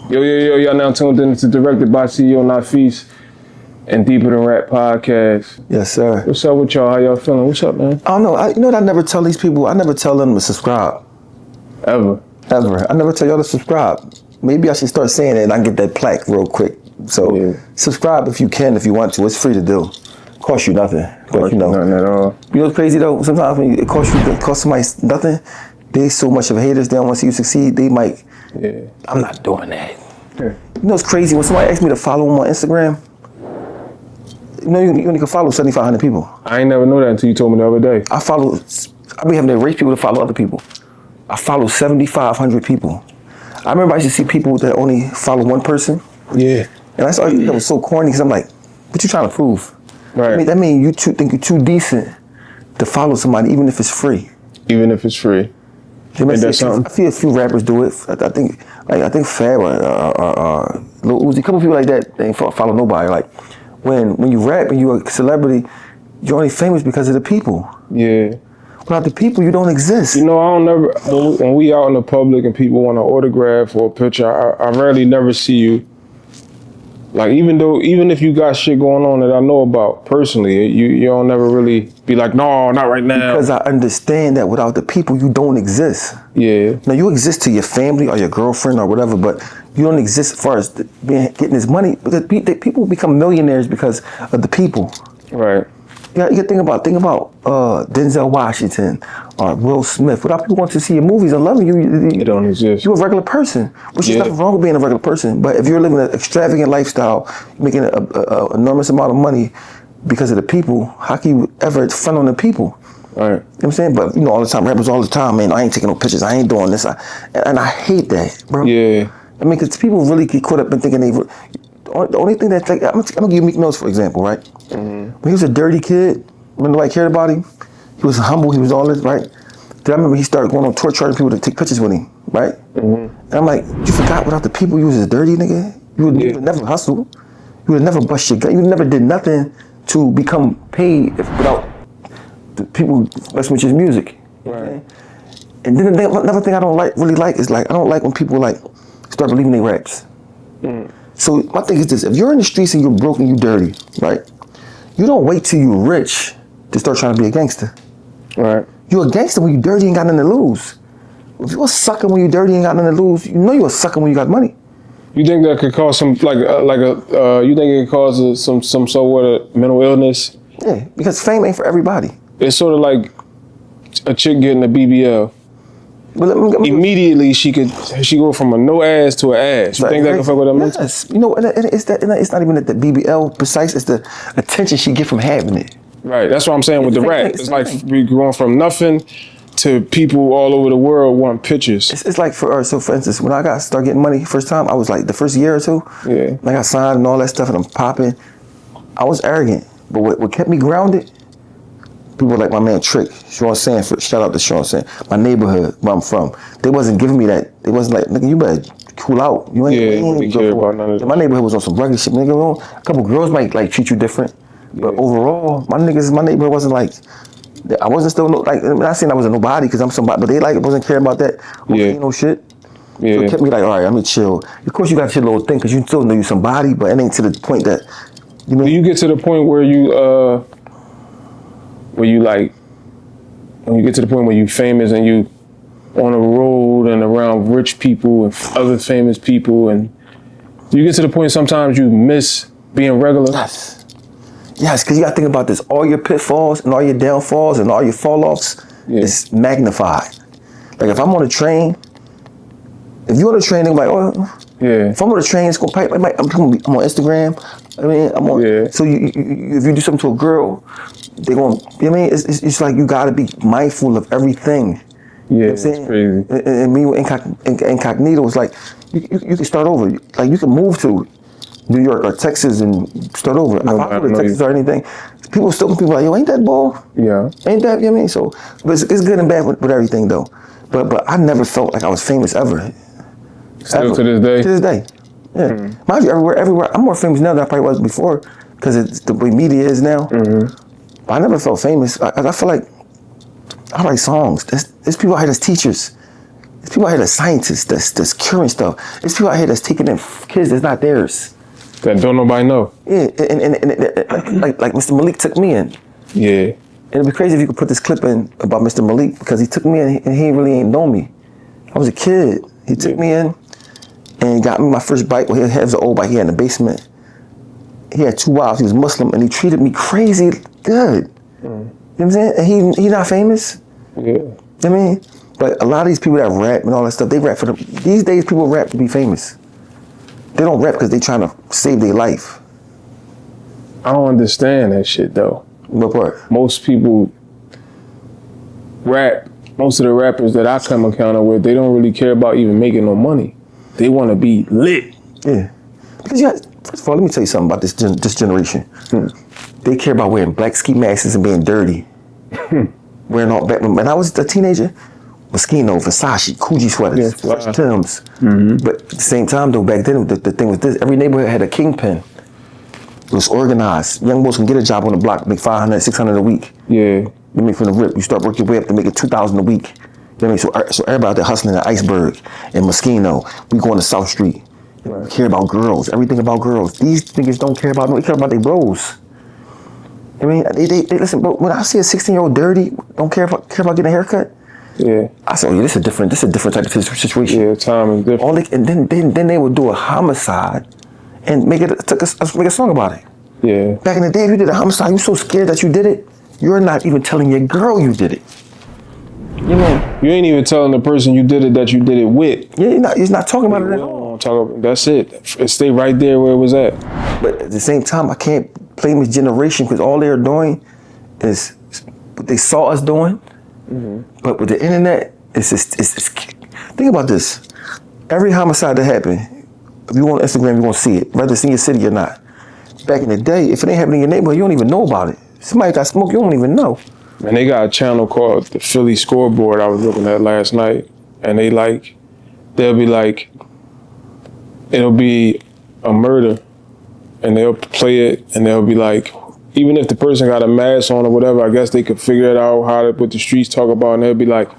Yo, y'all now tuned in to Directed by CEO Nafis and Deeper Than Rap podcast. Yes, sir. What's up with y'all? How y'all feeling? What's up, man? I don't know. You know what I never tell these people? I never tell them to subscribe. Ever. I never tell y'all to subscribe. Maybe I should start saying it and I can get that plaque real quick. So subscribe if you can, if you want to. It's free to do. Cost you nothing. But you know, nothing at all. You know what's crazy though? Sometimes when it costs somebody nothing, they so much of haters, they don't want to see you succeed, they might, I'm not doing that. You know what's crazy? When somebody asks me to follow them on Instagram, you know you only can follow 7,500 people. I ain't never know that until you told me the other day. I be having to race people to follow other people. I follow 7,500 people. I remember I used to see people that only follow one person. Yeah. And I thought that was so corny because I'm like, what you trying to prove? Right. That means you think you're too decent to follow somebody even if it's free. Even if it's free. I feel a few rappers do it. I think Fab or Lil Uzi, a couple people like that, they ain't follow nobody. Like when you rap and you're a celebrity, you're only famous because of the people. Yeah. Without the people, you don't exist. You know, I don't never, when we out in the public and people want an autograph or a picture, I rarely never see you. Like even if you got shit going on that I know about personally, you don't never really be like, no, not right now. Because I understand that without the people, you don't exist. Yeah. Now you exist to your family or your girlfriend or whatever, but you don't exist as far as getting this money. Because people become millionaires because of the people. Right. You gotta think about Denzel Washington or Will Smith. Without people wanting to see your movies and loving you, you don't exist. You're a regular person, which is nothing wrong with being a regular person. But if you're living an extravagant lifestyle, making an enormous amount of money because of the people, how can you ever front on the people? Right. You know what I'm saying? But you know, all the time, rappers all the time, man, I ain't taking no pictures, I ain't doing this. And I hate that, bro. Yeah. I mean, because people really get caught up in thinking the only thing that's like, I'm gonna give Meek Mills for example, right? When he was a dirty kid, when nobody cared about him, he was humble, he was all this, right? Then I remember he started going on tour charging people to take pictures with him, right? And I'm like, you forgot without the people you was a dirty nigga? You would never hustle. You would never bust your gut. You never did nothing to become paid without the people messing with your music. Right. Okay? And then another thing I don't really like is like, I don't like when people like start believing they raps. So my thing is this, if you're in the streets and you're broke and you're dirty, right? You don't wait till you're rich to start trying to be a gangster. Right. You're a gangster when you're dirty and got nothing to lose. If you're a sucker when you're dirty and got nothing to lose, you know you're a sucker when you got money. You think that could cause some, you think it could cause some sort of mental illness? Yeah, because fame ain't for everybody. It's sort of like a chick getting a BBL. Immediately she go from a no ass to an ass. You think that can fuck with her mental? Yes. You know, it's not even the BBL precise, it's the attention she get from having it. Right, that's what I'm saying with the rap. It's like we going from nothing to people all over the world want pictures. It's like for instance, when I started getting money first time, I was like the first year or two, I got signed and all that stuff and I'm popping. I was arrogant, but what kept me grounded, people like my man Trick, Sean Sanford, shout out to Sean Sanford, my neighborhood where I'm from. They wasn't giving me that. They wasn't like, nigga, you better cool out. You ain't care about none of that. My neighborhood was on some regular shit, nigga. A couple girls might like treat you different, but overall, my neighborhood wasn't like, I wasn't still like, I'm not saying I wasn't nobody because I'm somebody, but they like wasn't caring about that. You know shit. So it kept me like, all right, I'm gonna chill. Of course, you got your little thing because you still know you somebody, but it ain't to the point that, you know. Do you get to the point where you get to the point where you famous and you on the road and around rich people and other famous people, and do you get to the point sometimes you miss being regular? Yes, because you got to think about this. All your pitfalls and all your downfalls and all your fall-offs is magnified. Like if I'm on a train, if you're on a train, they're like, oh, if I'm on a train, it's going to pipe. I'm on Instagram. I mean, I'm on. So if you do something to a girl, they're going, you know what I mean? It's like you got to be mindful of everything. Yeah, you know it's crazy. And me with incognito, it's like, you can start over. Like you can move to New York or Texas and start over. If I go to Texas or anything, people like, yo, ain't that ball? Yeah. Ain't that, you know what I mean? So, but it's good and bad with everything though. But I never felt like I was famous ever. Still to this day? To this day, yeah. Mind you, everywhere, I'm more famous now than I probably was before because it's the way media is now. But I never felt famous. I feel like I write songs. There's people out here that's teachers. people out here that's scientists, that's curing stuff. There's people out here that's taking in kids that's not theirs. That don't nobody know. Yeah, and like Mr. Malik took me in. Yeah. And it'd be crazy if you could put this clip in about Mr. Malik, because he took me in and he really ain't know me. I was a kid. He took me in and he got me my first bike. Well, he had an old bike he had in the basement. He had 2 wives. He was Muslim and he treated me crazy good. You know what I'm saying? And he not famous. Yeah. I mean, but a lot of these people that rap and all that stuff, they rap for them. These days, people rap to be famous. They don't rap because they trying to save their life. I don't understand that shit though. What part? Most people rap. Most of the rappers that I come encounter with, they don't really care about even making no money. They want to be lit. Yeah. Because first of all, let me tell you something about this generation. They care about wearing black ski masks and being dirty. Wearing all black. When I was a teenager, Moschino, Versace, Coogee sweaters, Yeah, Timbs. But at the same time, though, back then, the thing was this. Every neighborhood had a kingpin. It was organized. Young boys can get a job on the block, make $500, $600 a week. Yeah. You mean from the rip, you start working your way up to making $2,000 a week. You know what I mean? So everybody out there hustling at Iceberg and Moschino. We going to South Street. Right. Care about girls, everything about girls. These niggas don't care about, they care about their bros. I mean, they listen, but when I see a 16-year-old dirty, don't care about getting a haircut. Yeah. I said, oh yeah, this is a different type of situation. Yeah, time is different. And then they would do a homicide and make a song about it. Yeah. Back in the day, if you did a homicide, you so scared that you did it, you're not even telling your girl you did it. You know, you ain't even telling the person you did it that you did it with. Yeah, he's not talking about it at all. That's it. It stay right there where it was at. But at the same time, I can't blame this generation because all they're doing is what they saw us doing. But with the internet, it's think about this. Every homicide that happened, if you go on Instagram, you're gonna see it, whether it's in your city or not. Back in the day, if it ain't happening in your neighborhood, you don't even know about it. Somebody got smoke, you don't even know. And they got a channel called the Philly Scoreboard I was looking at last night. And they'll be like, it'll be a murder. And they'll play it and they'll be like, even if the person got a mask on or whatever, I guess they could figure it out what the streets talk about. And they'll be like,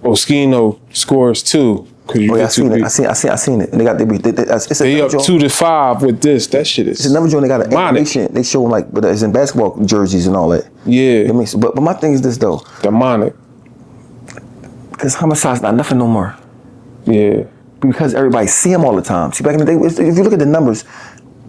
Moschino scores 2. I seen it. And they up 2-5 with this. That shit is. It's another joint. They got an animation. They show but it's in basketball jerseys and all that. Yeah. I mean, but my thing is this though. Demonic. Because homicide's not nothing no more. Yeah. Because everybody see them all the time. See, back in the day, if you look at the numbers,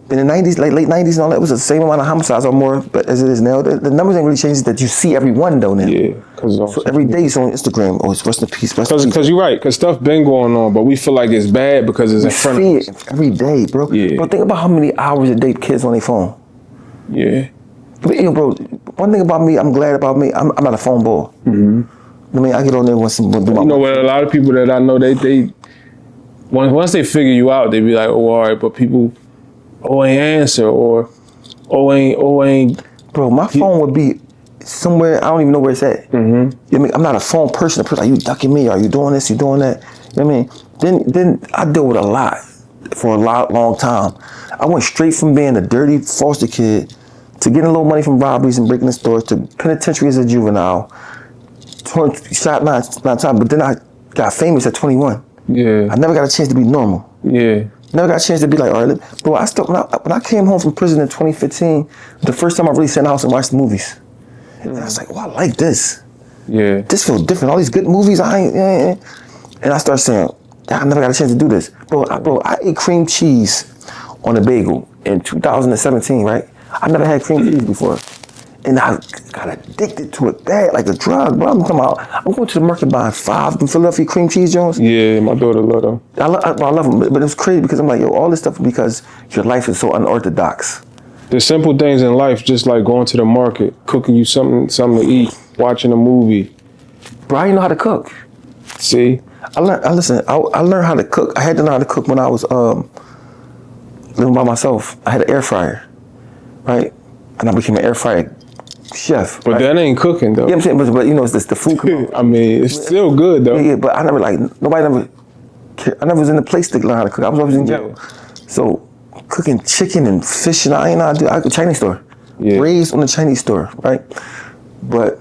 in the 90s, late 90s and all that, it was the same amount of homicides or more, but as it is now, the numbers ain't really changed that you see every one though now. Yeah. So every day it's on Instagram, it's rest in peace, Because you're right, because stuff been going on, but we feel like it's bad because it's in front of us. It every day, bro. Yeah. Bro, think about how many hours a day kids on their phone. Yeah. But, bro, one thing about me, I'm glad about me, I'm not a phone ball. I mean, I get on there once and do my what a lot of people that I know, they once they figure you out, they be like, oh, all right, but people, ain't answer, or ain't. Bro, my phone would be somewhere, I don't even know where it's at. You know what I mean? I'm not a phone person. Are you ducking me? Are you doing this? You doing that? You know what I mean? Then I deal with a lot for a long time. I went straight from being a dirty foster kid to getting a little money from robberies and breaking the stores to penitentiary as a juvenile. Shot nine times, but then I got famous at 21. Yeah. I never got a chance to be normal. Yeah. Never got a chance to be like, all right, bro, when I came home from prison in 2015, the first time I really sat in the house and watched the movies. And I was like, I like this. Yeah. This feels different. All these good movies, and I started saying, I never got a chance to do this. Bro, I ate cream cheese on a bagel in 2017, right? I never had cream cheese before. And I got addicted to it bad, like a drug, bro. I'm going to the market buying 5 Philadelphia cream cheese joints. Yeah, my daughter love them. I love them, but it was crazy because I'm like, all this stuff because your life is so unorthodox. The simple things in life, just like going to the market, cooking you something to eat, watching a movie. Bro, I didn't know how to cook. See? I learned how to cook. I had to learn how to cook when I was living by myself. I had an air fryer, right? And I became an air fryer chef. But that ain't cooking though. Yeah, I'm saying, but it's the food. I mean, it's still good though. Yeah, but I never I never was in the place to learn how to cook. I was always in jail. So cooking chicken and fish and I could Chinese store. Yeah. Raised on the Chinese store, right? But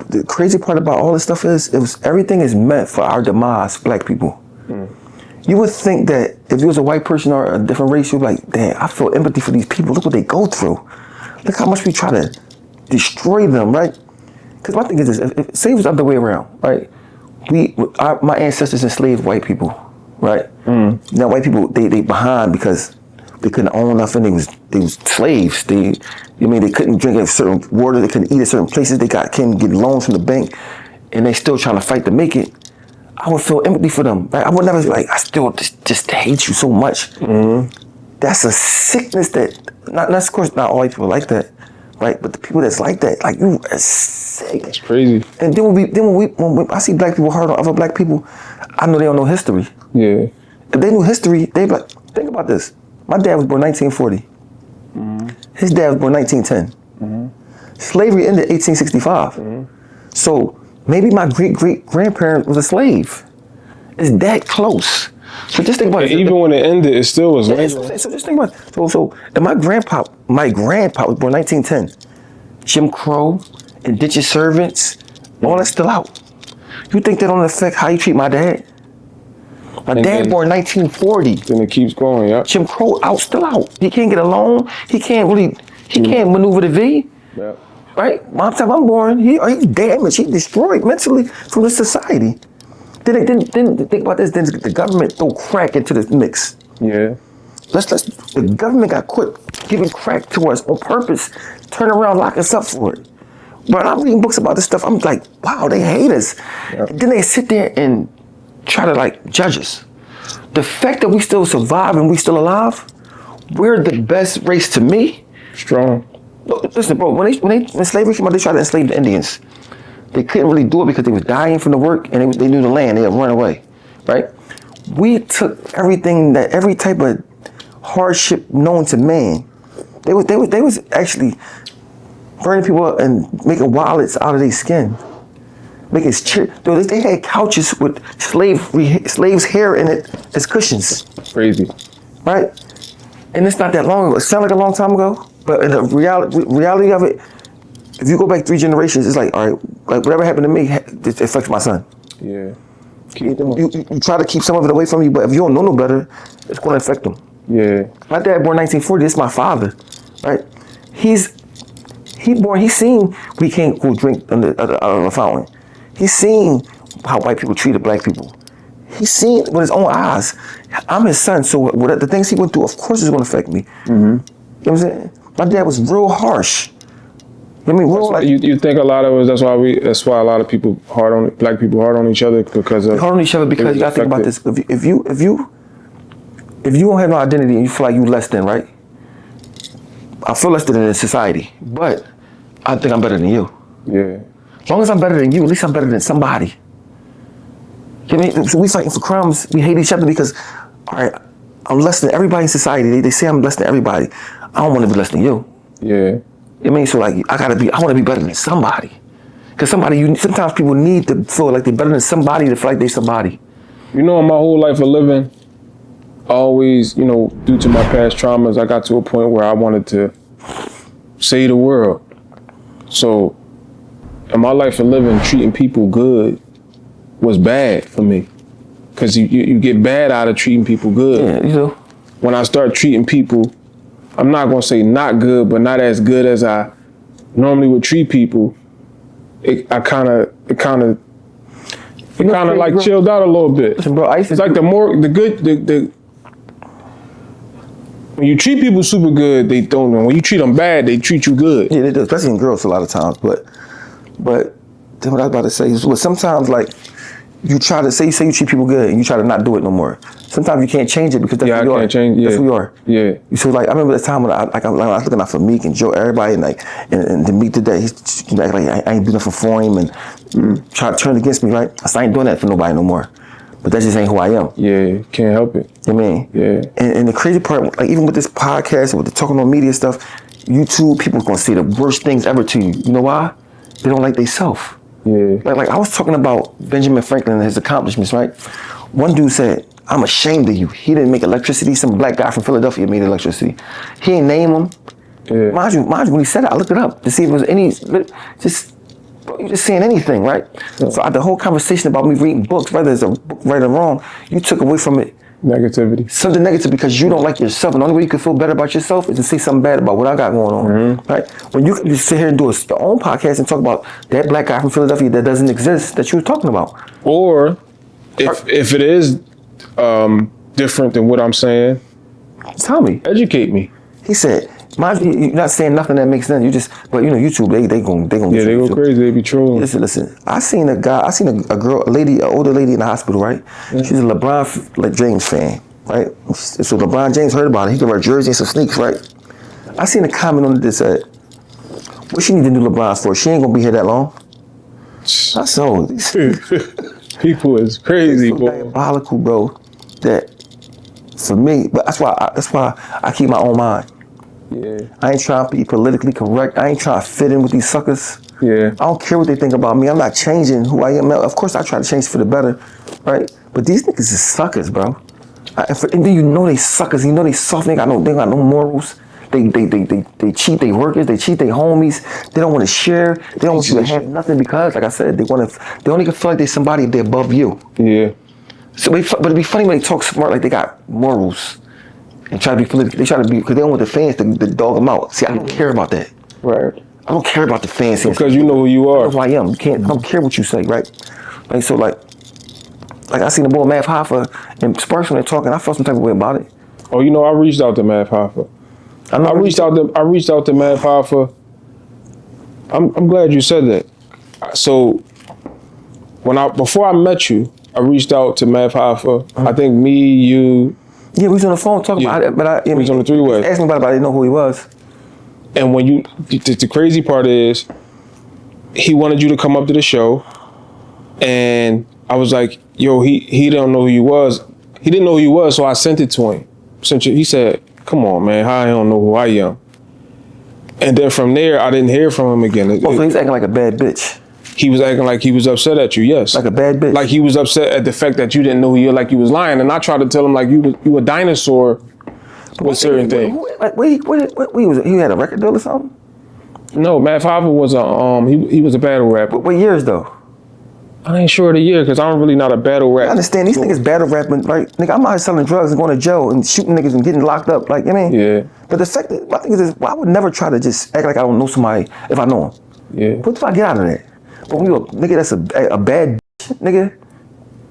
the crazy part about all this stuff is, everything is meant for our demise, black people. You would think that if you was a white person or a different race, you'd be like, damn, I feel empathy for these people. Look what they go through. Look how much we try to destroy them, right? Because my thing is this, say it was the other way around, right? My ancestors enslaved white people, right? Now white people, they behind because they couldn't own nothing. They was slaves. They couldn't drink a certain water. They couldn't eat at certain places. They couldn't get loans from the bank, and they still trying to fight to make it. I would feel empathy for them. Right? I would never be like, I still just hate you so much. That's a sickness that, of course, not all white people like that, right? But the people that's like that, like you are sick. That's crazy. And then when I see black people hard on other black people, I know they don't know history. Yeah. If they knew history, they'd be like, think about this. My dad was born 1940. His dad was born 1910. Slavery ended 1865. So maybe my great-great-grandparent was a slave. It's that close. So just think about it. Even when it ended, it still was lingering. So just think about it. So and my grandpa was born 1910. Jim Crow, indentured servants, all that's still out. You think that don't affect how you treat my dad? My dad born 1940. Then it keeps going, yeah. Jim Crow still out. He can't get a loan. He can't maneuver the V. Yeah. Right? By the time I'm born, he's damaged. He's destroyed mentally from the society. Then think about this. Then the government throw crack into the mix. Yeah. The government got quit giving crack to us on purpose. Turn around, lock us up for it. But I'm reading books about this stuff. I'm like, wow, they hate us. Yep. And then they sit there and try to like judge us. The fact that we still survive and we still alive, we're the best race to me. Strong. Listen, bro, when slavery came out, they tried to enslave the Indians. They couldn't really do it because they was dying from the work and they knew the land, they had run away, right? We took every type of hardship known to man. They was actually burning people up and making wallets out of their skin. They had couches with slaves' hair in it as cushions. Crazy. Right? And it's not that long ago. It sounds like a long time ago, but in the reality of it, if you go back 3 generations, it's like, all right, like whatever happened to me, it affects my son. Yeah. You try to keep some of it away from you, but if you don't know no better, it's going to affect them. Yeah. My dad born 1940. This is my father, right? He's seen we can't go drink out of a fountain. He's seen how white people treated black people. He's seen with his own eyes. I'm his son, so the things he went through, of course, is going to affect me. You know what I'm saying? My dad was real harsh. I mean, you think a lot of us. That's why a lot of people black people hard on each other because of. Hard on each other because you got to think about this. If you don't have no identity and you feel like you less than, right? I feel less than in society, but I think I'm better than you. Yeah. As long as I'm better than you, at least I'm better than somebody. You know what I mean? So we fighting for crumbs. We hate each other because, all right, I'm less than everybody in society. They say I'm less than everybody. I don't want to be less than you. Yeah. You know what I mean? So like, I want to be better than somebody. Because sometimes people need to feel like they're better than somebody to feel like they're somebody. You know, in my whole life of living, always, due to my past traumas, I got to a point where I wanted to save the world. So, in my life of living, treating people good was bad for me. Because you get bad out of treating people good. Yeah, you do. When I start treating people, I'm not going to say not good, but not as good as I normally would treat people, it kind of like chilled out a little bit. Listen, bro, it's like when you treat people super good, they don't know. When you treat them bad, they treat you good. Yeah, they do, especially in girls a lot of times. But then what I was about to say is, well, sometimes like you try to say you treat people good and you try to not do it no more. Sometimes you can't change it because that's who you are. That's who you are. Yeah. So like I remember the time when I was looking out for Meek and Joe, everybody, and then Meek today, he's like I ain't doing nothing for him and try to turn against me, right? I said I ain't doing that for nobody no more. But that just ain't who I am. Yeah, can't help it. You know what I mean? Yeah. And the crazy part, like even with this podcast and with the talking on media stuff, YouTube, people gonna say the worst things ever to you. You know why? They don't like they self. Yeah. Like I was talking about Benjamin Franklin and his accomplishments, right? One dude said, I'm ashamed of you. He didn't make electricity. Some black guy from Philadelphia made electricity. He ain't name him. Yeah. Mind you, when he said it, I looked it up to see if there was any, bro, you just saying anything, right? Yeah. So the whole conversation about me reading books, whether it's a book right or wrong, you took away from it negativity. Something negative because you don't like yourself. And the only way you can feel better about yourself is to say something bad about what I got going on, right? When you can just sit here and do your own podcast and talk about that black guy from Philadelphia that doesn't exist that you were talking about. Or if it is different than what I'm saying, tell me. Educate me. He said, mind you, you're not saying nothing that makes sense. You just, but you know, YouTube, they gon' yeah, they go crazy. They be trolling. Listen. I seen a girl, an older lady in the hospital, right? Yeah. She's a LeBron James fan, right? So LeBron James heard about it. He gave her a jersey and some sneaks, right? I seen a comment on it that said, what she need to do LeBron for? She ain't gonna be here that long. I saw people is crazy, it's so diabolical, bro. That for me, but that's why I keep my own mind. Yeah. I ain't trying to be politically correct. I ain't trying to fit in with these suckers. Yeah. I don't care what they think about me. I'm not changing who I am. Of course, I try to change for the better, right? But these niggas is suckers, bro. And then you know they suckers. You know they soft. They got no morals. They cheat their workers. They cheat their homies. They don't want to share. They don't want you to have nothing because, like I said, they only can feel like they're somebody if they're above you. Yeah. So, but it'd be funny when they talk smart like they got morals. And try to be political. They try to be, because they don't want the fans to dog them out. See, I don't care about that. Right. I don't care about the fans. Because you know who you are. I know who I am. I don't care what you say, right? Like, so like I seen the boy Math Hoffa and Sparks when they're talking, I felt some type of way about it. Oh, you know, I reached out to Math Hoffa. I reached out to Math Hoffa. I'm glad you said that. So before I met you, I reached out to Math Hoffa. I think me, you. Yeah, we was on the phone talking about it, but we was on the three-way. Asking about it, but I didn't know who he was. And when the crazy part is, he wanted you to come up to the show, and I was like, yo, he don't know who you was. He didn't know who you was, so I sent it to him. He said, come on, man, how I don't know who I am? And then from there, I didn't hear from him again. So he's acting like a bad bitch. He was acting like he was upset at you, yes. Like a bad bitch. Like he was upset at the fact that you didn't know who you were, like you was lying. And I tried to tell him like you a dinosaur with certain things. He had a record deal or something? No, Matt Hoffa was he was a battle rapper. What years though? I ain't sure of the year because I'm really not a battle rapper. I understand these niggas battle rapping, right? Nigga, I'm out here selling drugs and going to jail and shooting niggas and getting locked up. Like, you know what I mean? Yeah. But the fact that my thing is, I would never try to just act like I don't know somebody if I know him. Yeah. What if I get out of that? But when you nigga, that's a bad bitch, nigga.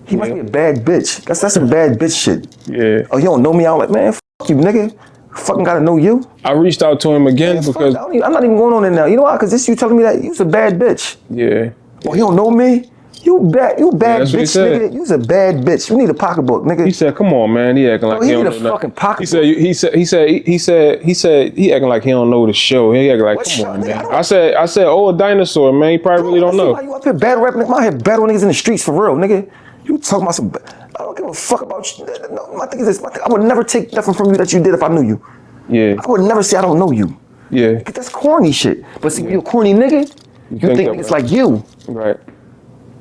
He must be a bad bitch. That's some bad bitch shit. Yeah. Oh, you don't know me? I'm like, man, fuck you, nigga. Fucking gotta know you. I reached out to him again because I'm not even going on there now. You know why? Because this you telling me that you was a bad bitch. Yeah. Oh, you don't know me? You bad that's bitch, nigga. You's a bad bitch. You need a pocketbook, nigga. He said, "Come on, man." He acting like he don't know. He need a fucking pocketbook. He said he acting like he don't know the show. He acting like, come on, man. I said, oh, a dinosaur, man. He probably really don't know. Why you up here battle rapping? I'm out here battle niggas in the streets for real, nigga. You talking about some? I don't give a fuck about you. No, my thing is this. I would never take nothing from you that you did if I knew you. Yeah. I would never say I don't know you. Yeah. That's corny shit. But see, you a corny nigga. You think niggas like you. Right.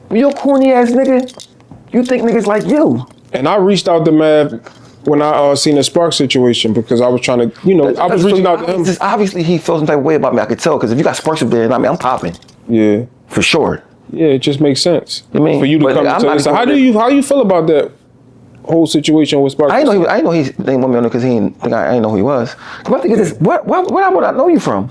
When you're a corny ass nigga, you think niggas like you. And I reached out to Mav when I seen the Spark situation because I was trying to, I was reaching out to him. Obviously, he felt some type of way about me. I could tell because if you got Sparks up there, I mean, I'm popping. Yeah. For sure. Yeah, it just makes sense. I mean, for you to come to this. So how do you feel about that whole situation with Sparks? I didn't know he didn't want me on there because I didn't know who he was. My thing is this: where would I know you from?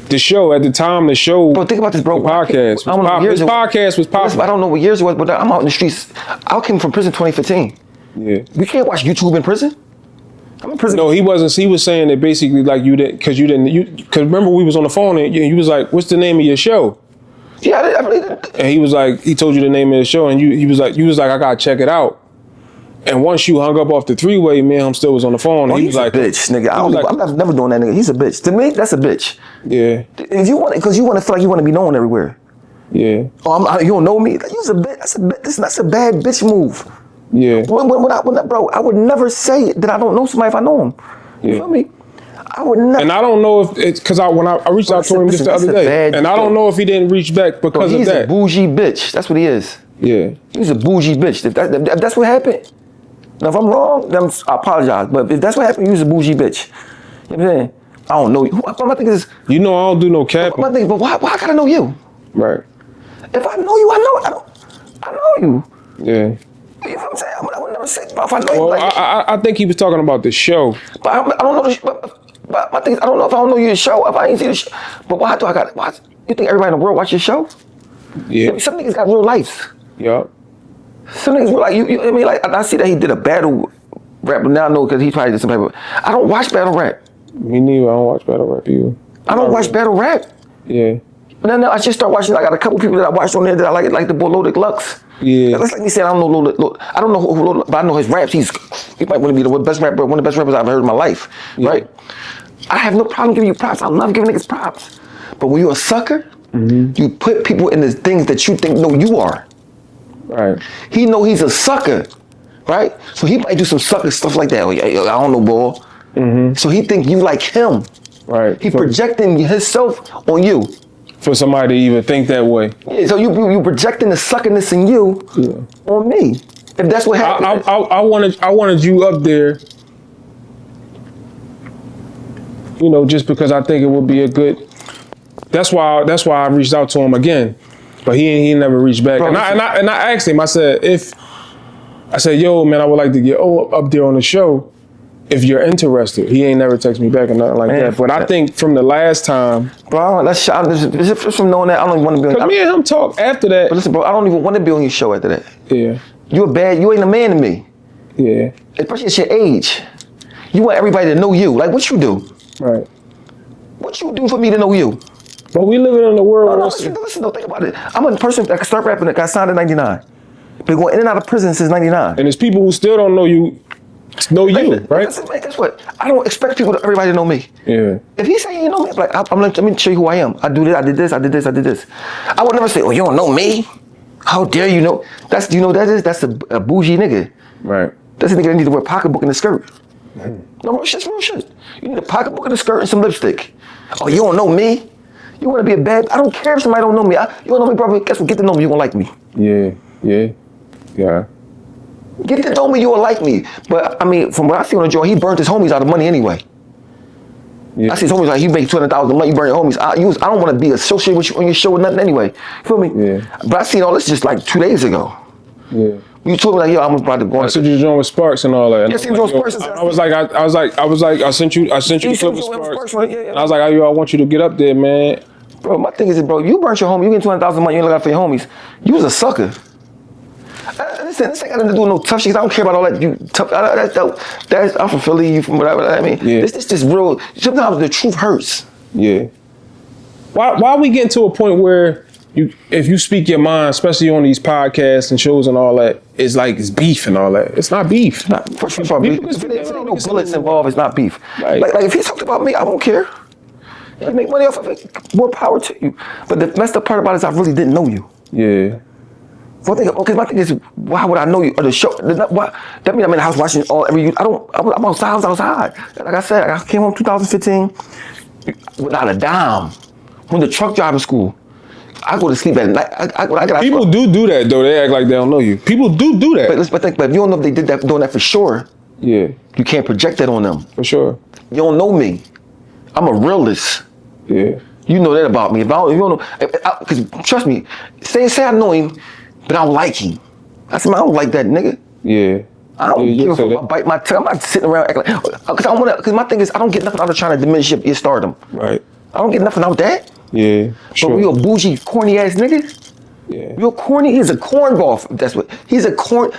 The show at the time, Bro, think about this, bro. The podcast was popping. I don't know what years it was, but I'm out in the streets. I came from prison 2015. Yeah. You can't watch YouTube in prison. I'm in prison. No, he wasn't. He was saying that basically like you didn't, because remember we was on the phone and you was like, "What's the name of your show?" Yeah, I really didn't. And he was like, he told you the name of the show, and you was like, I gotta check it out. And once you hung up off the three-way, me and him still was on the phone. And he was like, bitch, nigga. I'm never doing that, nigga. He's a bitch. To me, that's a bitch. Yeah. If you want, because you want to feel like you want to be known everywhere. Yeah. Oh, you don't know me? You's a bitch. That's a bad bitch move. Yeah. Bro, I would never say that I don't know somebody if I know him. You feel me? I would never. And I don't know if it's because when I reached out to him just the other day, and I don't know if he didn't reach back because of that. He's a bougie bitch. That's what he is. Yeah. He's a bougie bitch. If that's what happened. Now, if I'm wrong, then I apologize. But if that's what happened, you're a bougie bitch. You know what I'm saying? I don't know you. My thing is, You know I don't do no capping. my thing, but why I gotta know you? Right. If I know you, I know you. Yeah. You know what I'm saying? I would never say, but if I know you, Well, like, I think he was talking about the show. but I don't know but my thing is, I don't know if I don't know your show, if I ain't see the show. But why do I got to watch? You think everybody in the world watch your show? Yeah. Some niggas got real lives. Yup. Some niggas like I mean, like I see that he did a battle rap, but now I know because he probably did some type of. I don't watch battle rap. Me neither. I don't watch battle rap either. I don't watch battle rap. Yeah. Then I just start watching. I got a couple people that I watched on there that I like the boy Loaded Lux. Yeah. That's like me saying I don't know Loaded. I don't know who Loaded, but I know his raps. He might want to be the best rapper, one of the best rappers I've heard in my life. Yeah. Right? I have no problem giving you props. I love giving niggas props. But when you're a sucker, you put people in the things that you think know you are. Right. He know he's a sucker, right? So he might do some sucker stuff like that. I don't know, boy. So he think you like him. Right. He projecting himself on you. For somebody to even think that way. Yeah, so you projecting the suckerness in you on me. If that's what happened. I wanted you up there. You know, just because I think it would be a good. That's why I reached out to him again, but he never reached back. Bro, and I asked him. I said, yo, man, I would like to get up there on the show if you're interested. He ain't never text me back or nothing like that. But I think from the last time, bro, that's just from knowing that I don't even want to be on. Cause me and him talk after that. But listen, bro, I don't even want to be on your show after that. Yeah. You ain't a man to me. Yeah. Especially at your age. You want everybody to know you. Like what you do. Right. What you do for me to know you? But we living in a world. No, listen, think about it. I'm a person that can start rapping that got signed in 99. Been going in and out of prison since 99. And there's people who still don't know you, right? Listen, man, guess what? I don't expect everybody to know me. Yeah. If he say he know me, I'm like, let me show you who I am. I do this, I did this, I did this, I did this. I would never say, oh, you don't know me? How dare you know? That's a bougie nigga. Right. That's a nigga that need to wear a pocketbook and a skirt. No, real shit. You need a pocketbook and a skirt and some lipstick. Oh, you don't know me? You want to be a bad? I don't care if somebody don't know me. You don't know me, brother. Guess what? Get to know me. You gonna like me. Yeah. Get to know me. You will like me. But I mean, from what I see on the joint, he burnt his homies out of money anyway. Yeah. I see his homies like he make $200,000 a month. You burn your homies. I don't want to be associated with you on your show or nothing anyway. You feel me? Yeah. But I seen all this just like 2 days ago. Yeah. You told me like, yo, I'm about to go. I sent you the joint with Sparks and all that. Yes, he was on Sparks. I was like, I sent you the clip with Sparks. Yeah. And I was like, yo, I want you to get up there, man. Bro, my thing is, bro, you burnt your homie. You get $200,000 a month. You ain't look out for your homies. You was a sucker. Listen, this ain't got nothing to do with no tough shit. I don't care about all that. You tough. That's I'm from Philly. You from whatever. I mean, yeah. This just real. Sometimes the truth hurts. Yeah. Why we getting to a point where if you speak your mind, especially on these podcasts and shows and all that, it's like it's beef and all that. It's not beef. First of all, if there ain't no bullets involved, it's not beef. Right. Like if he talked about me, I don't care. You make money off of it. More power to you. But the messed up part about it is I really didn't know you. Yeah. Because my thing is, why would I know you? Or the show? Why, that means I'm in the house watching every. I'm outside. I was outside. Like I said, I came home 2015 without a dime. Went to truck driving school. I go to sleep at night. People do that though. They act like they don't know you. People do that. But if you don't know if they did that, doing that for sure. Yeah. You can't project that on them. For sure. You don't know me. I'm a realist. Yeah. You know that about me. If you don't know, because trust me, say I know him, but I don't like him. I said, man, I don't like that nigga. Yeah. I don't give a fuck. I bite my tongue. I'm not sitting around acting like, because my thing is, I don't get nothing out of trying to diminish your stardom. Right. I don't get nothing out of that. Yeah. Sure. But you a bougie, corny ass nigga. Yeah. You're corny. He's a cornball. That's what he's a corn.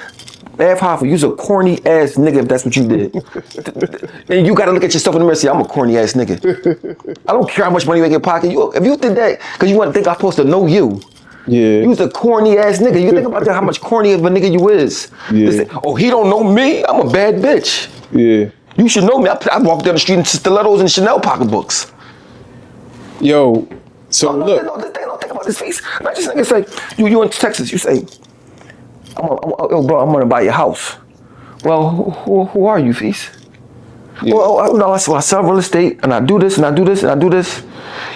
F Hoffa, you's a corny ass nigga if that's what you did. And you gotta look at yourself in the mirror and say, I'm a corny ass nigga. I don't care how much money you make in your pocket. If you did that because you want to think I'm supposed to know you, yeah, you's a corny ass nigga. You think about that, how much corny of a nigga you is. Yeah. Listen, oh, he don't know me? I'm a bad bitch. Yeah. You should know me. I walk down the street in stilettos and Chanel pocketbooks. Yo, so look. Don't think about this face. I just think it's like, you in Texas, you say, bro, I'm gonna buy your house. Well, who are you, Feast? Yeah. Well, I sell real estate, and I do this, and I do this, and I do this.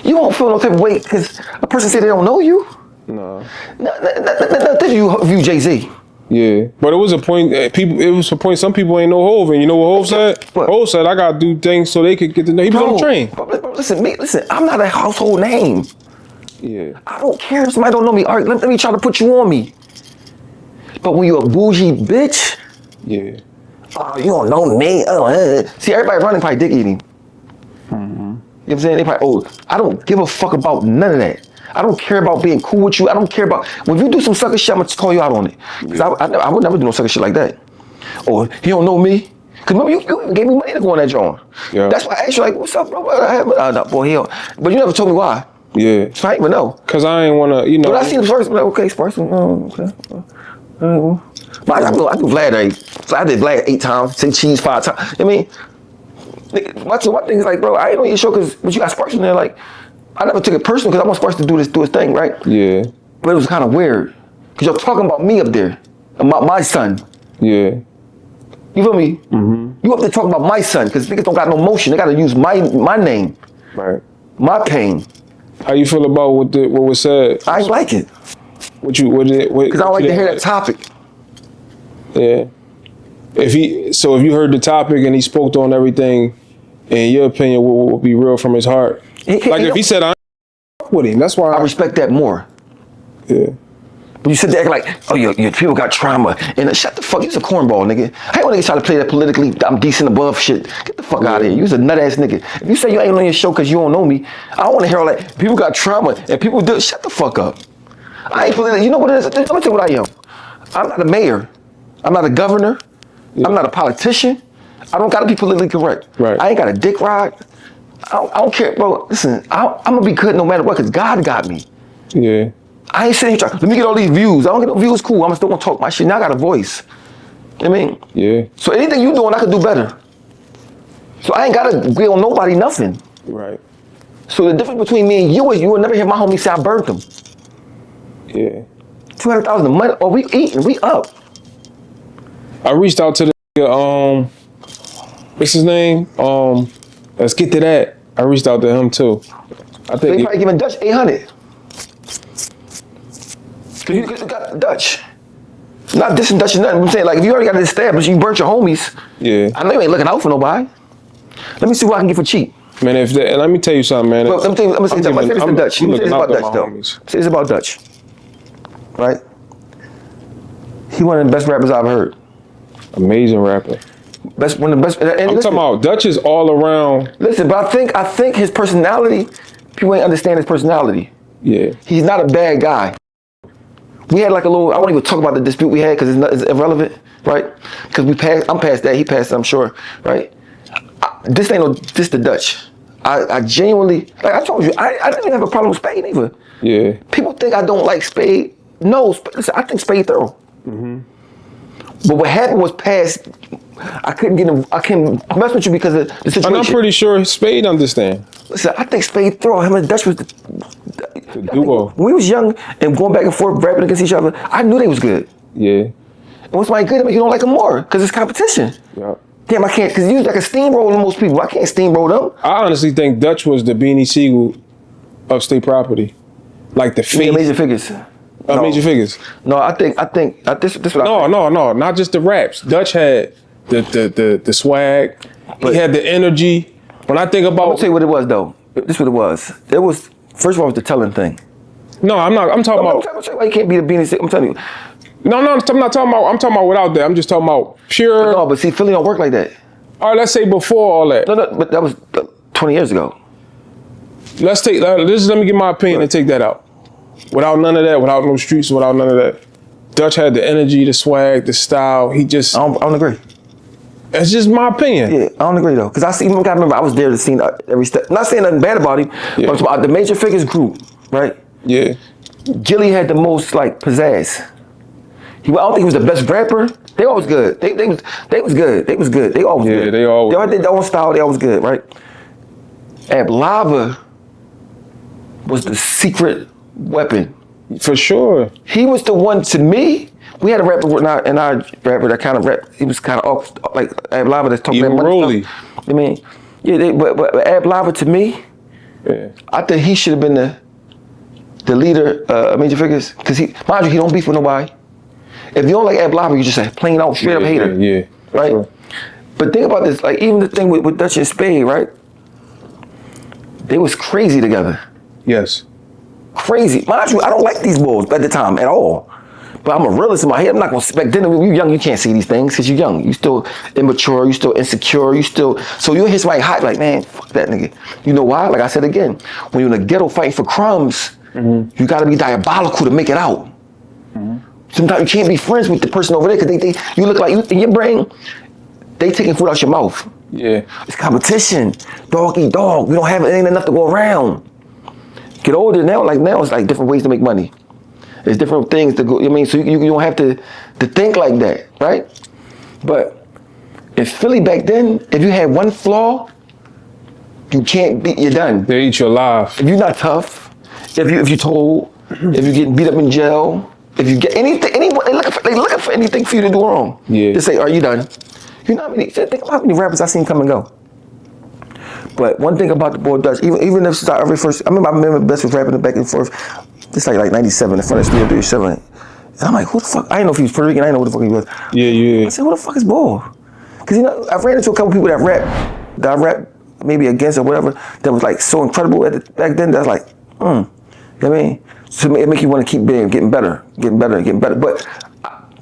You won't feel no type of weight because a person say they don't know you. No. If you view Jay-Z, Yeah, but it was a point. It was a point. Some people ain't know Hov, and you know what Hov said? What? Hov said, "I gotta do things so they could get to know." He was on the train. Bro, listen. I'm not a household name. Yeah. I don't care if somebody don't know me. All right, let me try to put you on me. But when you're a bougie bitch, Yeah. oh, you don't know me. See, everybody running probably dick eating. You know what I'm saying? They probably, I don't give a fuck about none of that. I don't care about being cool with you. I don't care about, when you do some sucker shit, I'm gonna call you out on it. Because I would never do no sucker shit like that. Oh, he don't know me? Because remember, you gave me money to go on that joint. Yeah. That's why I asked you, like, what's up, bro? No, boy, he don't. But you never told me why. Yeah. So I didn't even know. Cause I ain't wanna, you know. But I seen the first, I'm like, okay, Sparks, okay. But I do Vlad, I did Vlad 8 times, say cheese 5 times. I mean, my thing is like, bro, I ain't on your show because you got Sparks in there. Like, I never took it personal because I want Sparks to do his thing, right? Yeah. But it was kind of weird because you're talking about me up there, about my son. Yeah. You feel me? Mm-hmm. You up there talking about my son because niggas don't got no motion. They got to use my name, Right. my pain. How you feel about what was said? I ain't like it Because because I don't like to hear that topic. Yeah. If you heard the topic and he spoke on everything, in your opinion, what would be real from his heart? Like if he said, "I ain't with him," that's why I respect that more. Yeah. But you sit there acting like, oh, your people got trauma. And shut the fuck, you's a cornball, nigga. I ain't want niggas try to play that politically, I'm decent above shit. Get the fuck out of here. You's a nut ass nigga. If you say you ain't on your show because you don't know me, I don't want to hear all that. People got trauma and people do. Shut the fuck up. I ain't political. You know what it is? Let me tell you what I am. I'm not a mayor. I'm not a governor. Yeah. I'm not a politician. I don't got to be politically correct. Right. I ain't got a dick ride. I don't care, bro. Listen, I'm going to be good no matter what because God got me. Yeah. I ain't sitting here trying, let me get all these views. I don't get no views, cool. I'm still gonna talk my shit. Now I got a voice. You know what I mean? Yeah. So anything you doing, I could do better. So I ain't gotta agree on nobody, nothing. Right. So the difference between me and you is you will never hear my homie say I burnt them. Yeah. 200,000 a month, or we eating, we up. I reached out to the what's his name? Let's get to that. I reached out to him too. I think They probably giving Dutch 800. You got Dutch. Not dissing Dutch or nothing. I'm saying, like, if you already got it established, you burnt your homies. Yeah. I know you ain't looking out for nobody. Let me see what I can get for cheap. Man, and let me tell you something, man. Well, I'm gonna say this about Dutch. Let me say this about Dutch, though. Say this about Dutch. Right? He one of the best rappers I've heard. Amazing rapper. One of the best. And I'm talking about Dutch is all around. Listen, but I think his personality, people ain't understand his personality. Yeah. He's not a bad guy. We had like a little, I won't even talk about the dispute we had because it's irrelevant, right? Because I'm past that, he passed it, I'm sure, right? This the Dutch. I genuinely, like I told you, I didn't even have a problem with Spade either. Yeah. People think I don't like Spade. No, listen, I think Spade thorough. Mm-hmm. But what happened was past, I couldn't mess with you because of the situation. And I'm pretty sure Spade understand. Listen, I think Spade thorough, him and Dutch was the duo. When we was young and going back and forth, rapping against each other, I knew they was good. Yeah. And what's my good? I mean, you don't like them more because it's competition. Yeah. Damn, I can't, because you like a steamroller most people. I can't steamroll them. I honestly think Dutch was the Beanie Siegel of state property. Like the face. Major figures. No. Major figures. No, I think this what No, not just the raps. Dutch had the swag. But he had the energy. When I think about, I'm gonna tell you what it was though. This is what it was. It was, first of all, it was the telling thing. No, I'm not. I'm talking about. I'm telling you why you can't be the Beanie. I'm telling you. No, I'm not talking about. I'm talking about without that. I'm just talking about pure. No, but see, Philly don't work like that. All right, let's say before all that. No, but that was 20 years ago. Let's take that. Let me get my opinion and take that out. Without none of that, without no streets, without none of that. Dutch had the energy, the swag, the style. He just. I don't agree. That's just my opinion. Yeah, I don't agree though, because I remember I was there to see every step. Not saying nothing bad about him, yeah. But about the Major Figures group, right? Yeah. Gilly had the most like pizzazz. I don't think he was the best rapper. They always good. They was good. They was good. They always good. Yeah, they always. They had their own style. They always good, right? Ab Lava was the secret weapon. For sure. He was the one to me. We had a rapper in our rapper that kind of rap. He was kind of off, like Ab Lava that's talking about money stuff. I mean, yeah, but Ab Lava to me, yeah. I think he should have been the leader of Major Figures because mind you, he don't beef with nobody. If you don't like Ab Lava, you just a plain out straight up hater. Yeah. Right? Sure. But think about this, like even the thing with Dutch and Spade, right? They was crazy together. Yes. Crazy. Mind you, I don't like these bulls at the time at all. But I'm a realist in my head. I'm not gonna back then when you're young, you can't see these things because you're young. You still immature, you still insecure, so you'll hit somebody hot like, man, fuck that nigga. You know why? Like I said again, when you're in the ghetto fighting for crumbs, you gotta be diabolical to make it out. Sometimes you can't be friends with the person over there because you look like in your brain, they taking food out your mouth. Yeah. It's competition. Dog eat dog. We don't have, it ain't enough to go around. Get older now it's like different ways to make money. There's different things to go, I mean, so you don't have to think like that, right? But in Philly back then, if you had one flaw, you're done. They eat you alive. If you're not tough, if you told, if you're getting beat up in jail, if you get anything, anyone, they looking for anything for you to do wrong. Yeah. Just say, are you done? You know how many, think about how many rappers I've seen come and go. But one thing about the boy Dutch, even if it's our very first, I remember Best was rapping back and forth. It's like 97 in front of Studio 37. And I'm like, who the fuck? I didn't know if he was Puerto Rican. I didn't know who the fuck he was. Yeah. I said, who the fuck is Bull? Because, I've ran into a couple people that I rap maybe against or whatever, that was like so incredible back then. That's like, you know what I mean? So it make you want to keep getting better. But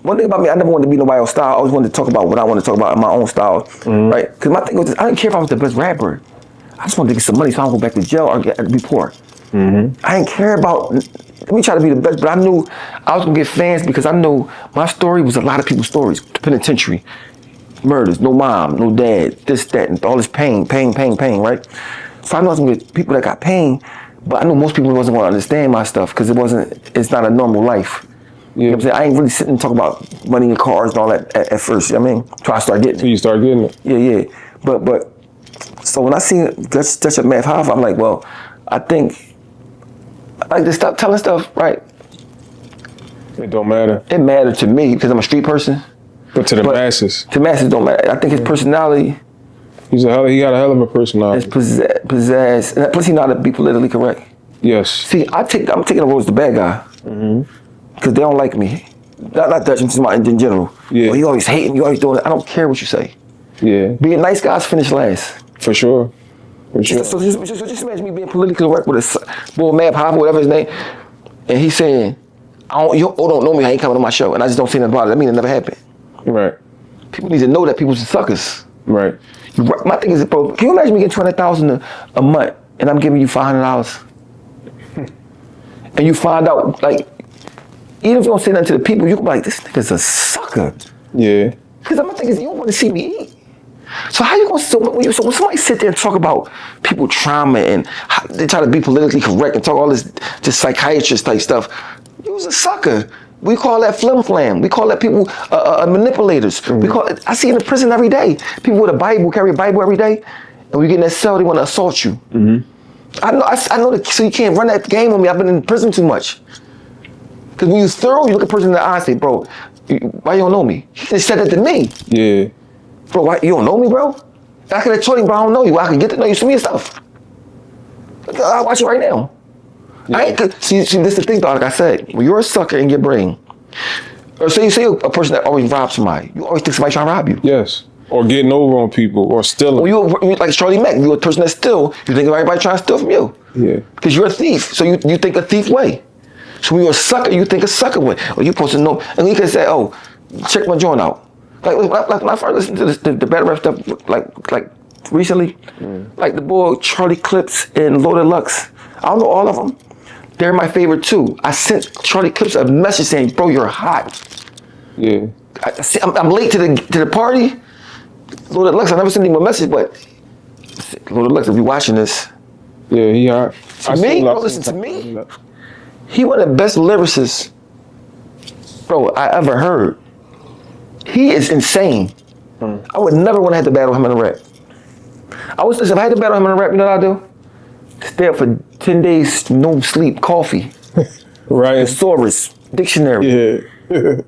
one thing about me, I never wanted to be nobody else's style. I always wanted to talk about what I want to talk about in my own style, right? Because my thing was, I didn't care if I was the best rapper. I just wanted to get some money so I don't go back to jail or be poor. I didn't care about, let me try to be the best, but I knew I was gonna get fans because I knew my story was a lot of people's stories. The penitentiary, murders, no mom, no dad, this, that, and all this pain, right? So I knew I was gonna get people that got pain, but I knew most people wasn't gonna understand my stuff because it's not a normal life. You know what I'm saying? I ain't really sitting and talk about money and cars and all that at first, you know what I mean? Till I start getting it. So you start getting it. Yeah. But so when I seen Dutch at Math Hoffa, I'm like, well, I think I like to stop telling stuff, right? It don't matter. It mattered to me because I'm a street person. But to the masses. To masses don't matter. I think his personality. He got a hell of a personality. His pizzazz. And plus, he know how to be politically correct. Yes. See, I'm taking the role as the bad guy. Because they don't like me. Not Dutch, I'm just in general. Yeah. Well, you always hating, you always doing it. I don't care what you say. Yeah. Being nice guys finish last. For sure. So just imagine me being politically correct with a boy, Mab Hoffa, whatever his name, and he's saying, you don't know me, I ain't coming to my show, and I just don't say nothing about it. That means it never happened. Right. People need to know that people's suckers. Right. My thing is, bro, can you imagine me getting $200,000 a month, and I'm giving you $500, and you find out, like, even if you don't say nothing to the people, you can be like, this nigga's a sucker. Yeah. Because my thing is, you don't want to see me eat. So how you gonna, so when somebody sit there and talk about people trauma and how they try to be politically correct and talk all this just psychiatrist type stuff, you was a sucker. We call that flim-flam. We call that people manipulators. We call it, I see in the prison every day. People with a Bible, carry a Bible every day, and when you get in that cell, they want to assault you. I know that, so you can't run that game on me. I've been in prison too much. Because when you're thorough, you look a person in the eye and say, bro, why you don't know me? He just said that to me. Yeah. Bro, why, you don't know me, bro? I could have told you, bro, I don't know you. I can get to know you, some of your stuff. I'll watch it right now. Yeah. See, this is the thing, though, like I said, when you're a sucker in your brain, or say a person that always robs somebody, you always think somebody trying to rob you. Yes. Or getting over on people, or stealing. Or you like Charlie Mack, you're a person that steal, you think everybody trying to steal from you. Yeah. Because you're a thief, so you think a thief way. So when you're a sucker, you think a sucker way. Or you're supposed to know, and you can say, oh, check my joint out. Like when I first listened to the battle rap stuff, like recently, like the boy Charlie Clips and Loaded Lux, I don't know all of them. They're my favorite too. I sent Charlie Clips a message saying, "Bro, you're hot." Yeah. I'm late to the party. Loaded Lux, I never sent him a message, but Loaded Lux, if you're watching this, yeah, he hot. To me, bro, listen to me. He one of the best lyricists, bro, I ever heard. He is insane. I would never want to have to battle him in a rap. If I had to battle him in a rap, you know what I'd do? Stay up for 10 days, no sleep, coffee. Right. Thesaurus, dictionary. Yeah.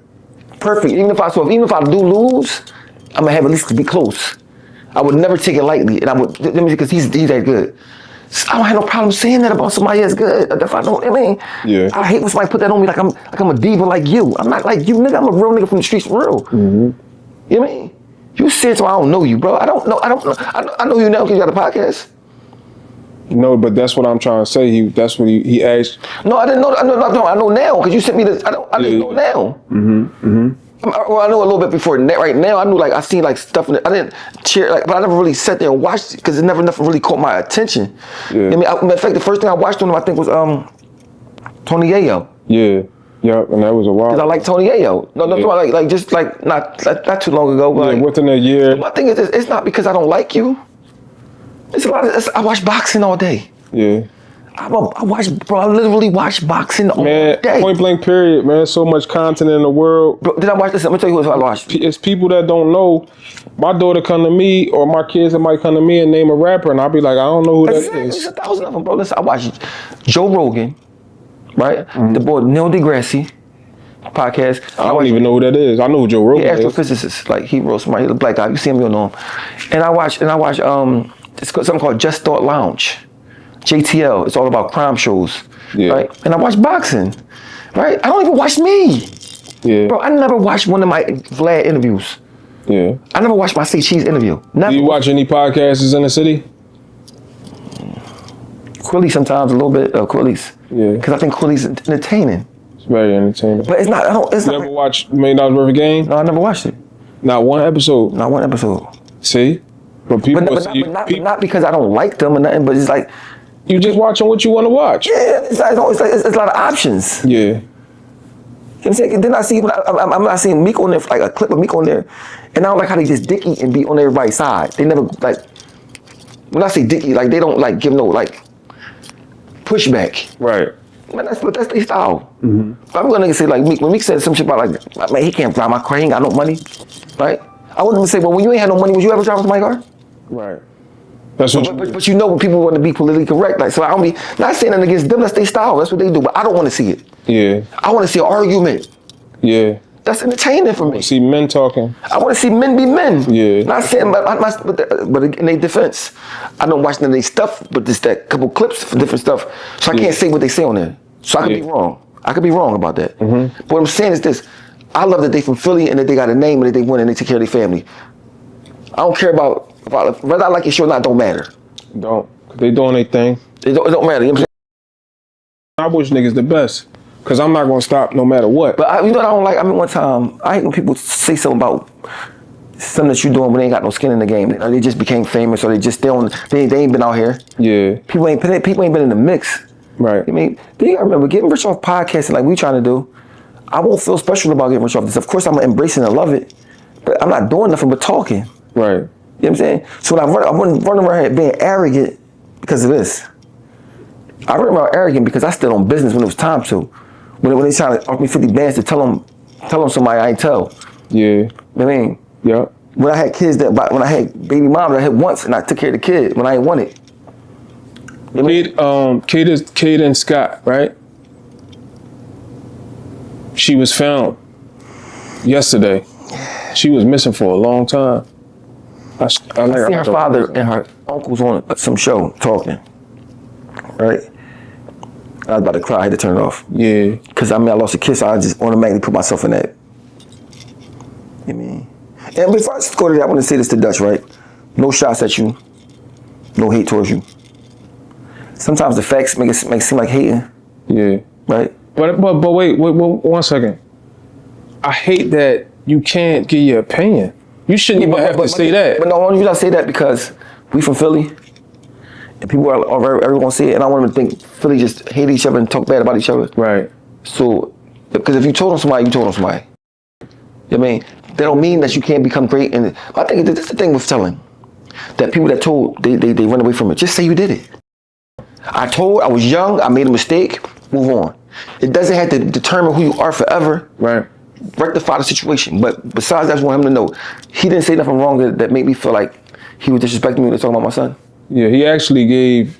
Perfect. Even if I do lose, I'm gonna have at least to be close. I would never take it lightly, and I would, because he's that good. I don't have no problem saying that about somebody that's good. If I don't, I mean, Yeah. I hate when somebody put that on me like I'm a diva like you. I'm not like you, nigga. I'm a real nigga from the streets for real. You know what I mean? You said so I don't know you, bro. I don't know. I know you now because you got a podcast. No, but that's what I'm trying to say. That's what he asked. No, I didn't know. I know now because you sent me this. I didn't know now. Well, I know a little bit before. Right now, I knew like I seen like stuff. I didn't cheer like, but I never really sat there and watched it because nothing really caught my attention. Yeah. I mean, in fact, the first thing I watched on him, I think was Tony Yayo. Yeah. Yep, and that was a while. Cause I like Tony Yayo. No, like just like not too long ago. But yeah, within a year. My thing is, it's not because I don't like you. It's a lot of. I watch boxing all day. Yeah. I literally watch boxing all Man, day. point blank period, man. So much content in the world. Bro, did I watch this? Let me tell you what I watched. It's people that don't know. My daughter come to me, or my kids that might come to me and name a rapper, and I'll be like, I don't know who that is. There's 1,000 of them, bro. Listen, I watched Joe Rogan, right? The boy Neil deGrasse podcast. I don't even know who that is. I know who Joe Rogan is. Astrophysicist. Like he wrote somebody, he's a black guy. You see him, you'll know him. And I watch it's something called Just Thought Lounge. JTL. It's all about crime shows. Yeah. Right? And I watch boxing. Right? I don't even watch me. Yeah. Bro, I never watched one of my Vlad interviews. Yeah. I never watched my Say Cheese interview. Never. Do you watch any podcasts in the city? Quilly sometimes, a little bit of Quilly's. Yeah. Because I think Quilly's entertaining. It's very entertaining. But it's not, it's You not. ever watch $1 Million Worth of Game? No, I never watched it. Not one episode. Not one episode. See? But people, But not because I don't like them or nothing, but it's like, you just watching what you want to watch. yeah, it's a lot of options. Yeah. You know what I'm saying? Then I see, I'm not seeing Meek on there, like a clip of Meek on there, and I don't like how they just dick eat and be on everybody's side. They never, like, when I say dick eat, like, they don't, like, give no, like, pushback. Right. Man, that's their style. I'm gonna say, like, Meek, when Meek said some shit about, like, man, he can't drive my car, he ain't got no money, right? I wouldn't even say, well, when you ain't had no money, would you ever drive my car? Right. That's what But you know when people want to be politically correct, like, so I don't be, not saying that against them, that's their style, that's what they do, but I don't want to see it. Yeah. I want to see an argument. Yeah. That's entertaining for me. See men talking. I want to see men be men. Yeah. Not saying, but in their defense, I don't watch none of their stuff, but just that couple clips for different stuff, so I can't say what they say on there. So I could be wrong. I could be wrong about that. But what I'm saying is this, I love that they from Philly and that they got a name and that they win and they take care of their family. I don't care about whether I like your show or not, don't matter. Don't. They doing their thing. It don't matter. You know what I'm saying? I wish niggas the best. Cause I'm not gonna stop no matter what. But you know what I don't like? I mean, one time, I hate when people say something about something that you doing when they ain't got no skin in the game. They just became famous or they ain't been out here. Yeah. People ain't been in the mix. Right. I mean, then you gotta remember, getting rich off podcasting like we trying to do, I won't feel special about getting rich off this. Of course, I'm embracing and love it, but I'm not doing nothing but talking. Right. You know what I'm saying? So when I run around here being arrogant because of this. I run around arrogant because I stood on business when it was time to. When they trying to offer me 50 bands to tell them somebody I ain't tell. Yeah. You know what I mean? Yeah. When I had kids when I had baby mom that I had once and I took care of the kid when I ain't want it. You know what I mean? Kate and Scott, right? She was found yesterday. She was missing for a long time. I see her father and her uncles on some show talking, right? I was about to cry. I had to turn it off. Yeah. Because I lost a kid, so I just automatically put myself in that. You know what I mean? And before I go to that, I want to say this to Dutch, right? No shots at you. No hate towards you. Sometimes the facts make it seem like hating. Yeah. Right? But wait, 1 second. I hate that you can't give your opinion. You shouldn't even have to say that. But no, only reason I say that because we from Philly, and people are everyone say it, and I want them to think Philly just hate each other and talk bad about each other. Right. So, because if you told on somebody, you told on somebody. You know what I mean? That don't mean that you can't become great. And I think this is the thing with telling. That people that told, they run away from it. Just say you did it. I was young, I made a mistake, move on. It doesn't have to determine who you are forever. Right. Rectify the situation. But besides that, I just want him to know, he didn't say nothing wrong that made me feel like he was disrespecting me when he was talking about my son. Yeah, he actually gave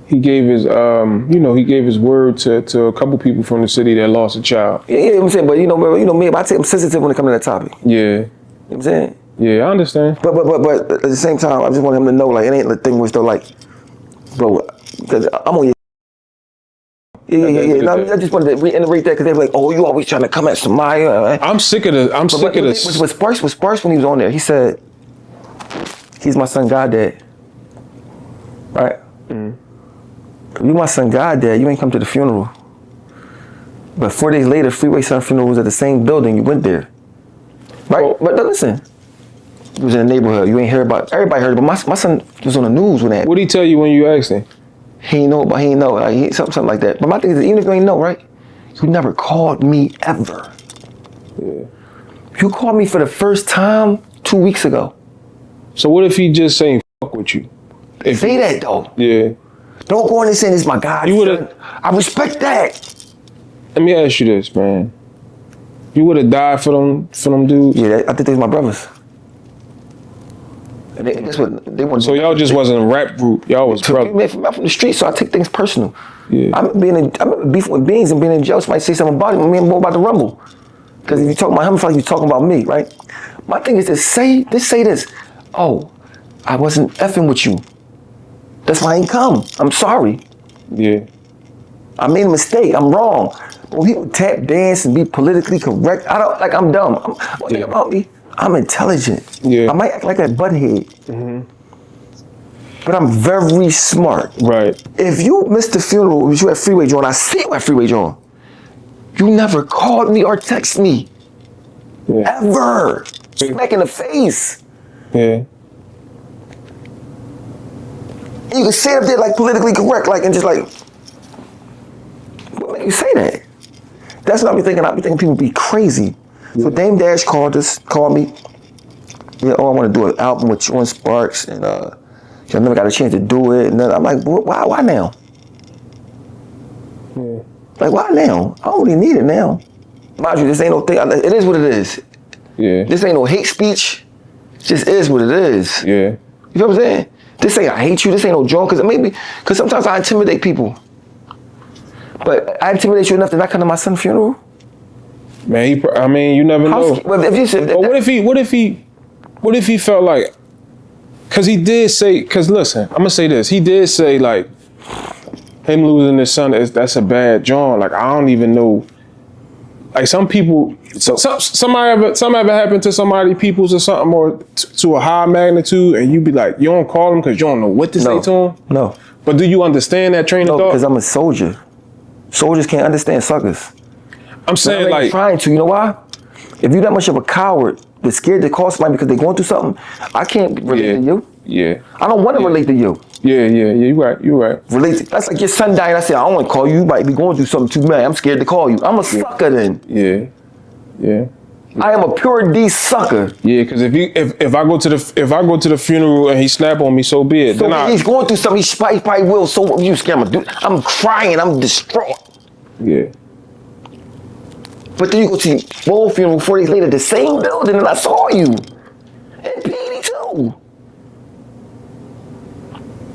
his he gave his word to a couple people from the city that lost a child. Yeah, I'm saying, but you know me, I'm sensitive when it comes to that topic. Yeah. You know what I'm saying? Yeah, I understand. But at the same time, I just want him to know, like, it ain't the thing where it's though, like, Bro, because I'm on your. Yeah. No, I just wanted to reiterate that because they were like, oh, you always trying to come at Samaya. I'm sick of this. I'm sick of this. Was Sparks when he was on there? He said, he's my son, goddad. Right? If you my son, goddad, you ain't come to the funeral. But 4 days later, Freeway Son funeral was at the same building. You went there. Right? Well, but listen. You was in the neighborhood. You ain't hear about everybody heard about my son was on the news when that. What'd he tell you when you asked him? He ain't know. Like, something like that. But my thing is, even if you ain't know, right? You never called me ever. Yeah. You called me for the first time 2 weeks ago. So what if he just saying fuck with you? Say that though. Yeah. Don't go in and say this is my God. You would've. I respect that. Let me ask you this, man. You would have died for them dudes? Yeah, I think they was my brothers. And that's what they wanted. So y'all just wasn't a rap group. Y'all was brothers. I'm from the street, so I take things personal. Yeah. I'm beefing with Beans and being in jail. Somebody say something about him, me and more about the Rumble. Because if you talk about him, it's like you talking about me, right? My thing is to say this. Oh, I wasn't effing with you. That's why I ain't come. I'm sorry. Yeah. I made a mistake. I'm wrong. But when people tap dance and be politically correct, I'm dumb. One thing about me, I'm intelligent. Yeah. I might act like a butthead. But I'm very smart. Right. If you missed the funeral, if you at Freeway John, I see you at Freeway John. You never called me or texted me. Yeah. Ever. Smack in the face. Yeah. And you can say up there like politically correct, like, and just like, what make you say that? That's what I be thinking people be crazy. So Dame Dash called me. Yeah, oh, I want to do an album with you and Sparks, and I never got a chance to do it. And then I'm like, why now? Yeah. Like, why now? I don't really need it now. Mind you, this ain't no thing. It is what it is. Yeah. This ain't no hate speech. It just is what it is. Yeah. You know what I'm saying? This ain't I hate you. This ain't no joke. Because sometimes I intimidate people. But I intimidate you enough to not come to my son's funeral? Man, you never know. What if he felt like, cause he did say, cause listen, I'm gonna say this. He did say like, him losing his son, that's a bad joint. Like, I don't even know. Like, some people, something ever happened to somebody, people's or something, or to a high magnitude, and you be like, you don't call him because you don't know what to say to him? No. But do you understand that train of thought? Because I'm a soldier. Soldiers can't understand suckers. I'm saying, like, trying to, you know why? If you're that much of a coward that's scared to call somebody because they're going through something, I can't relate to you. Yeah. I don't want to relate to you. Yeah, you're right. Relate. That's like your son died. I said, I don't want to call you. You might be going through something too, man. I'm scared to call you. I'm a sucker then. Yeah. I am a pure D sucker. Yeah, because if I go to the funeral and he snap on me, so be it. So then he's going through something. He probably will. So you scammer, dude. I'm crying. I'm distraught. Yeah. But then you go to the full funeral 4 days later, the same building, and I saw you. And Petey too.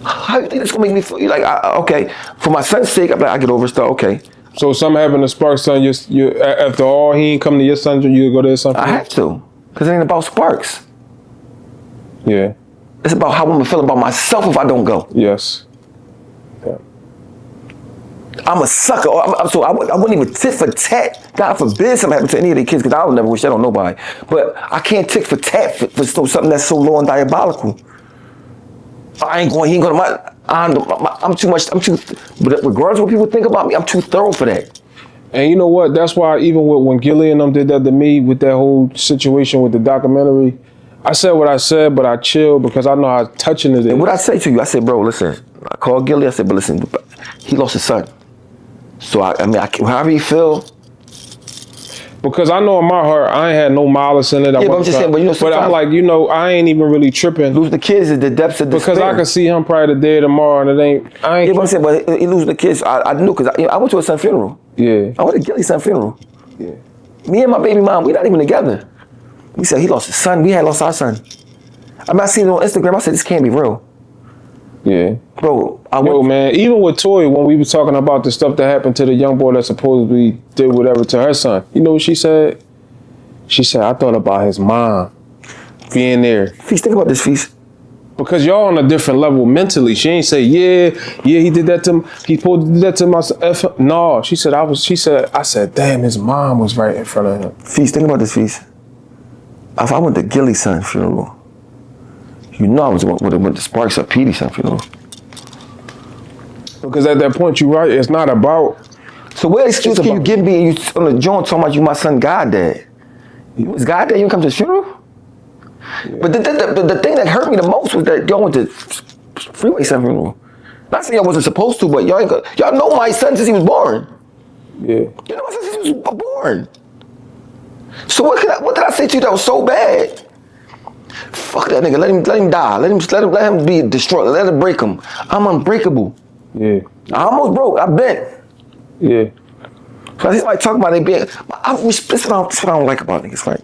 How you think it's gonna make me feel? Like, okay, for my son's sake, I'm like, I get over stuff. Okay. So something happened to Sparks' son. You after all, he ain't come to your son. You go to his son. I have to, because it ain't about Sparks. Yeah. It's about how I'm gonna feel about myself if I don't go. Yes. Yeah. I'm a sucker. So I wouldn't even tit for tat. God forbid something happened to any of the kids, because I would never wish that on nobody. But I can't tick for tat for something that's so low and diabolical. I ain't going. He ain't going to I'm too much. But regardless of what people think about me, I'm too thorough for that. And you know what? That's why even when Gilly and them did that to me with that whole situation with the documentary, I said what I said, but I chilled because I know how touching it is. And what I say to you, I said, bro, listen. I called Gilly. I said, but listen, he lost his son. So I mean, however you feel. Because I know in my heart, I ain't had no malice in it. Yeah, but I'm just saying, but you know, but I'm like, I ain't even really tripping. Lose the kids is the depths of despair. Because I can see him probably the day tomorrow, and I ain't. Yeah, but I'm saying, but he losing the kids. I knew, because I went to his son's funeral. Yeah. I went to Gilly's son's funeral. Yeah. Me and my baby mom, we not even together. We said he lost his son. We had lost our son. I mean, I seen it on Instagram. I said, this can't be real. Yeah. Bro, man, even with Toy, when we were talking about the stuff that happened to the young boy that supposedly did whatever to her son, you know what she said? She said, I thought about his mom being there. Feast, think about this, Feast. Because y'all on a different level mentally. She ain't say, yeah, he did that to, he pulled that to my, no. She said, I said, damn, his mom was right in front of him. Feast, think about this, Feast. If I went to Gilly's son's funeral, you know I would have went to Sparks or Petey's son's funeral. Because at that point, you're right, it's not about. So what excuse can you give me? You on the joint talking about you my son God dad. You was God dad, you didn't come to the funeral? Yeah. But the thing that hurt me the most was that y'all went to Freeway son funeral. Not saying y'all wasn't supposed to, but y'all know my son since he was born. Yeah. You know my son since he was born. So what did I say to you that was so bad? Fuck that nigga. Let him die. Let him be destroyed. Let it break him. I'm unbreakable. Yeah. I almost broke. I bent. Yeah. So he's like talking about they being. This is what I don't like about niggas. Right?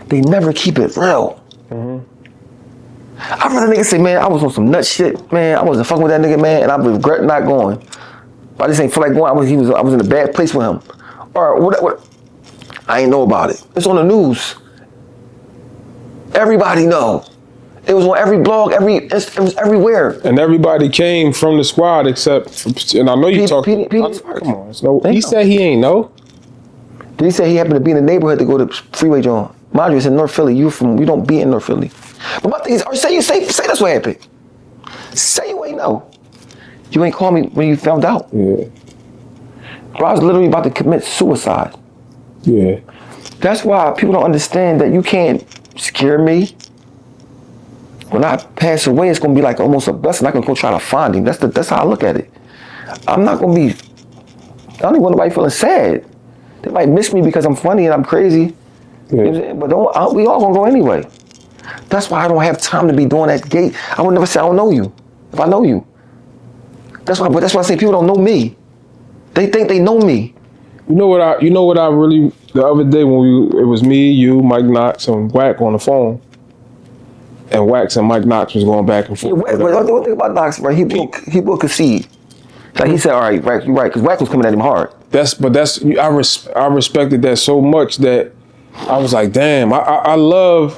They never keep it real. I'd rather niggas say, man, I was on some nut shit, man. I wasn't fucking with that nigga, man, and I regret not going. I just ain't feel like going. I was in a bad place with him, or what? I ain't know about it. It's on the news. Everybody know. It was on every blog, it was everywhere. And everybody came from the squad except, and I know you talking. Come on, he said he ain't know. Did he say he happened to be in the neighborhood to go to Freeway John? Mind you, it's in North Philly. You don't be in North Philly. But my thing is, or say that's what happened. Say you ain't know. You ain't call me when you found out. Yeah. Bro, I was literally about to commit suicide. Yeah. That's why people don't understand that you can't scare me. When I pass away, it's gonna be like almost a blessing. I can go try to find him. That's how I look at it. I'm not gonna be. I don't even want nobody feeling sad. They might miss me because I'm funny and I'm crazy. Yeah. You know what I'm saying? But we all gonna go anyway. That's why I don't have time to be doing that gate. I would never say I don't know you if I know you. That's why I say people don't know me. They think they know me. You know what I really, the other day when it was me, you, Mike Knox, and Wack on the phone. And Wax and Mike Knox was going back and forth. Yeah, one thing about Knox, right? He will concede. Like he said, all right, Wax, you're right, because Wax was coming at him hard. I respected that so much that I was like, damn, I love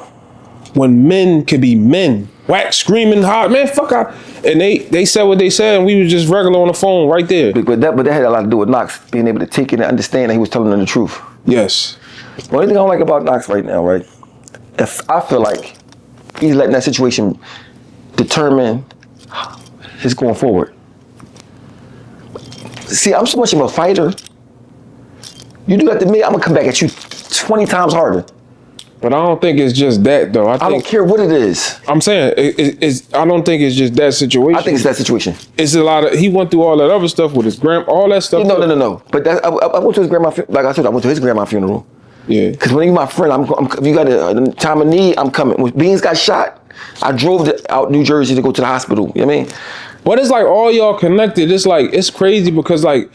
when men can be men. Wax screaming hard, man, fuck out. And they said what they said, and we was just regular on the phone right there. But that had a lot to do with Knox being able to take it and understand that he was telling them the truth. Yes. The only thing I don't like about Knox right now, right? If I feel like he's letting that situation determine his going forward. See, I'm so much of a fighter. You do that to me, I'm gonna come back at you 20 times harder. But I don't think it's just that though. I don't care what it is. I'm saying I don't think it's just that situation. I think it's that situation. It's a lot of, he went through all that other stuff with his grandma, all that stuff. No. But I went to his grandma, like I said, I went to his grandma's funeral. Yeah. Because when you're my friend, if you got a time of need, I'm coming. When Beans got shot, I drove out New Jersey to go to the hospital. You know what I mean? But it's like all y'all connected. It's like, it's crazy because like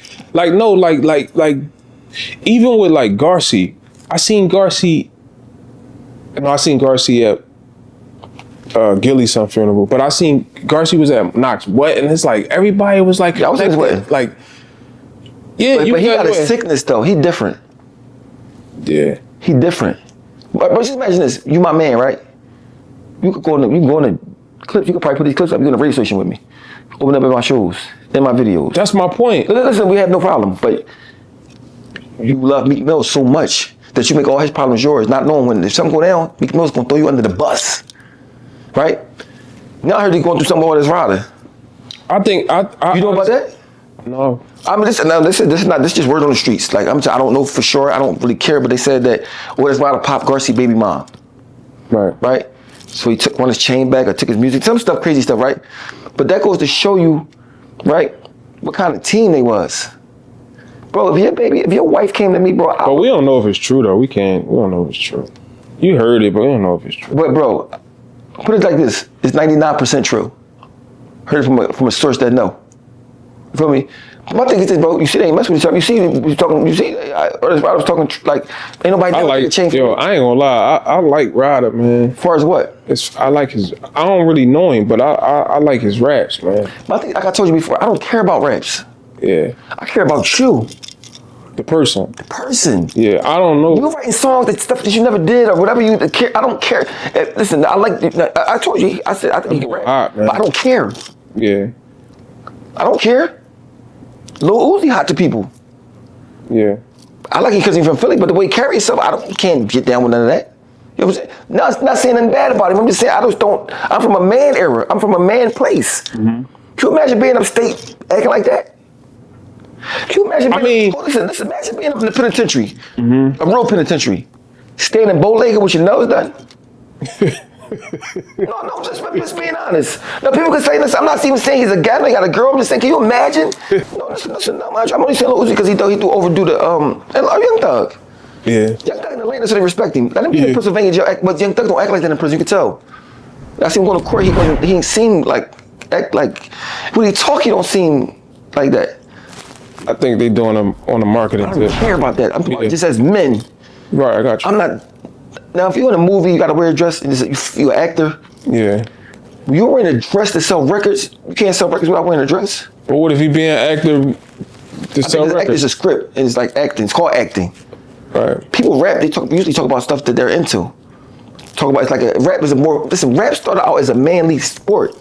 even with like Garcia, I seen Garcia at Gilly's son funeral, but I seen Garcia was at Knox. What? And it's like everybody was like, yeah, I was his way. Like, yeah, but he got a sickness though. He different. Yeah. He different. But just imagine this. You my man, right? You can go in the clips. You could probably put these clips up. You go in the radio station with me. Open up in my shows, in my videos. That's my point. Listen, we have no problem. But you love Meek Mill so much that you make all his problems yours, not knowing when if something go down, Meek Mill's gonna throw you under the bus. Right? Now I heard you going through something with his rider. I think you know about that? No. I mean, this is just word on the streets. Like I don't know for sure. I don't really care, but they said that his rider popped Garcia baby mom. Right. So he took his chain back or took his music, some stuff, crazy stuff, right? But that goes to show you, right, what kind of team they was. Bro, if your wife came to me, bro. But we don't know if it's true though. We don't know if it's true. You heard it, but we don't know if it's true. But bro, put it like this: it's 99% true. Heard it from a source that know. You feel me? My thing is this, bro. You see, they ain't messing with each other. You see, I was talking like ain't nobody. I like chain. Yo, I ain't gonna lie. I like Ryder, man. As far as what? I like his. I don't really know him, but I like his raps, man. My thing, like I told you before, I don't care about raps. Yeah. I care about you. The person. The person. Yeah, I don't know. You writing songs that stuff that you never did or whatever you care. I don't care. Listen, I told you. I said I think he can rap, hot, man. but I don't care. Yeah. I don't care. Lil Uzi hot to people. Yeah. I like it because he's from Philly, but the way he carries himself, he can't get down with none of that. You know what I'm saying? Not saying nothing bad about him. I'm just saying I'm from a man era. I'm from a man place. Mm-hmm. Can you imagine being upstate acting like that? Can you imagine listen, imagine being up in the penitentiary, a real penitentiary, standing bow-legged with your nose done. No, I'm just being honest. Now, people can say this. I'm not even saying he's a guy. He got a girl. I'm just saying, can you imagine? No, listen. I'm only saying Lil Uzi because he do overdo the Young Thug. Yeah. Young Thug in Atlanta, so they respect him. Let him be in Pennsylvania jail, but Young Thug don't act like that in prison. You can tell. I see him going to court. He ain't seem act like when he talk. He don't seem like that. I think they doing them on the marketing I don't care about that. I'm talking just as men. Right, I got you. I'm not. Now, if you're in a movie, you gotta wear a dress, and you're an actor. Yeah. When you're wearing a dress to sell records, you can't sell records without wearing a dress. But what if you be an actor to sell records? It's a script, and it's like acting. It's called acting. Right. People rap. They usually talk about stuff that they're into. Rap started out as a manly sport.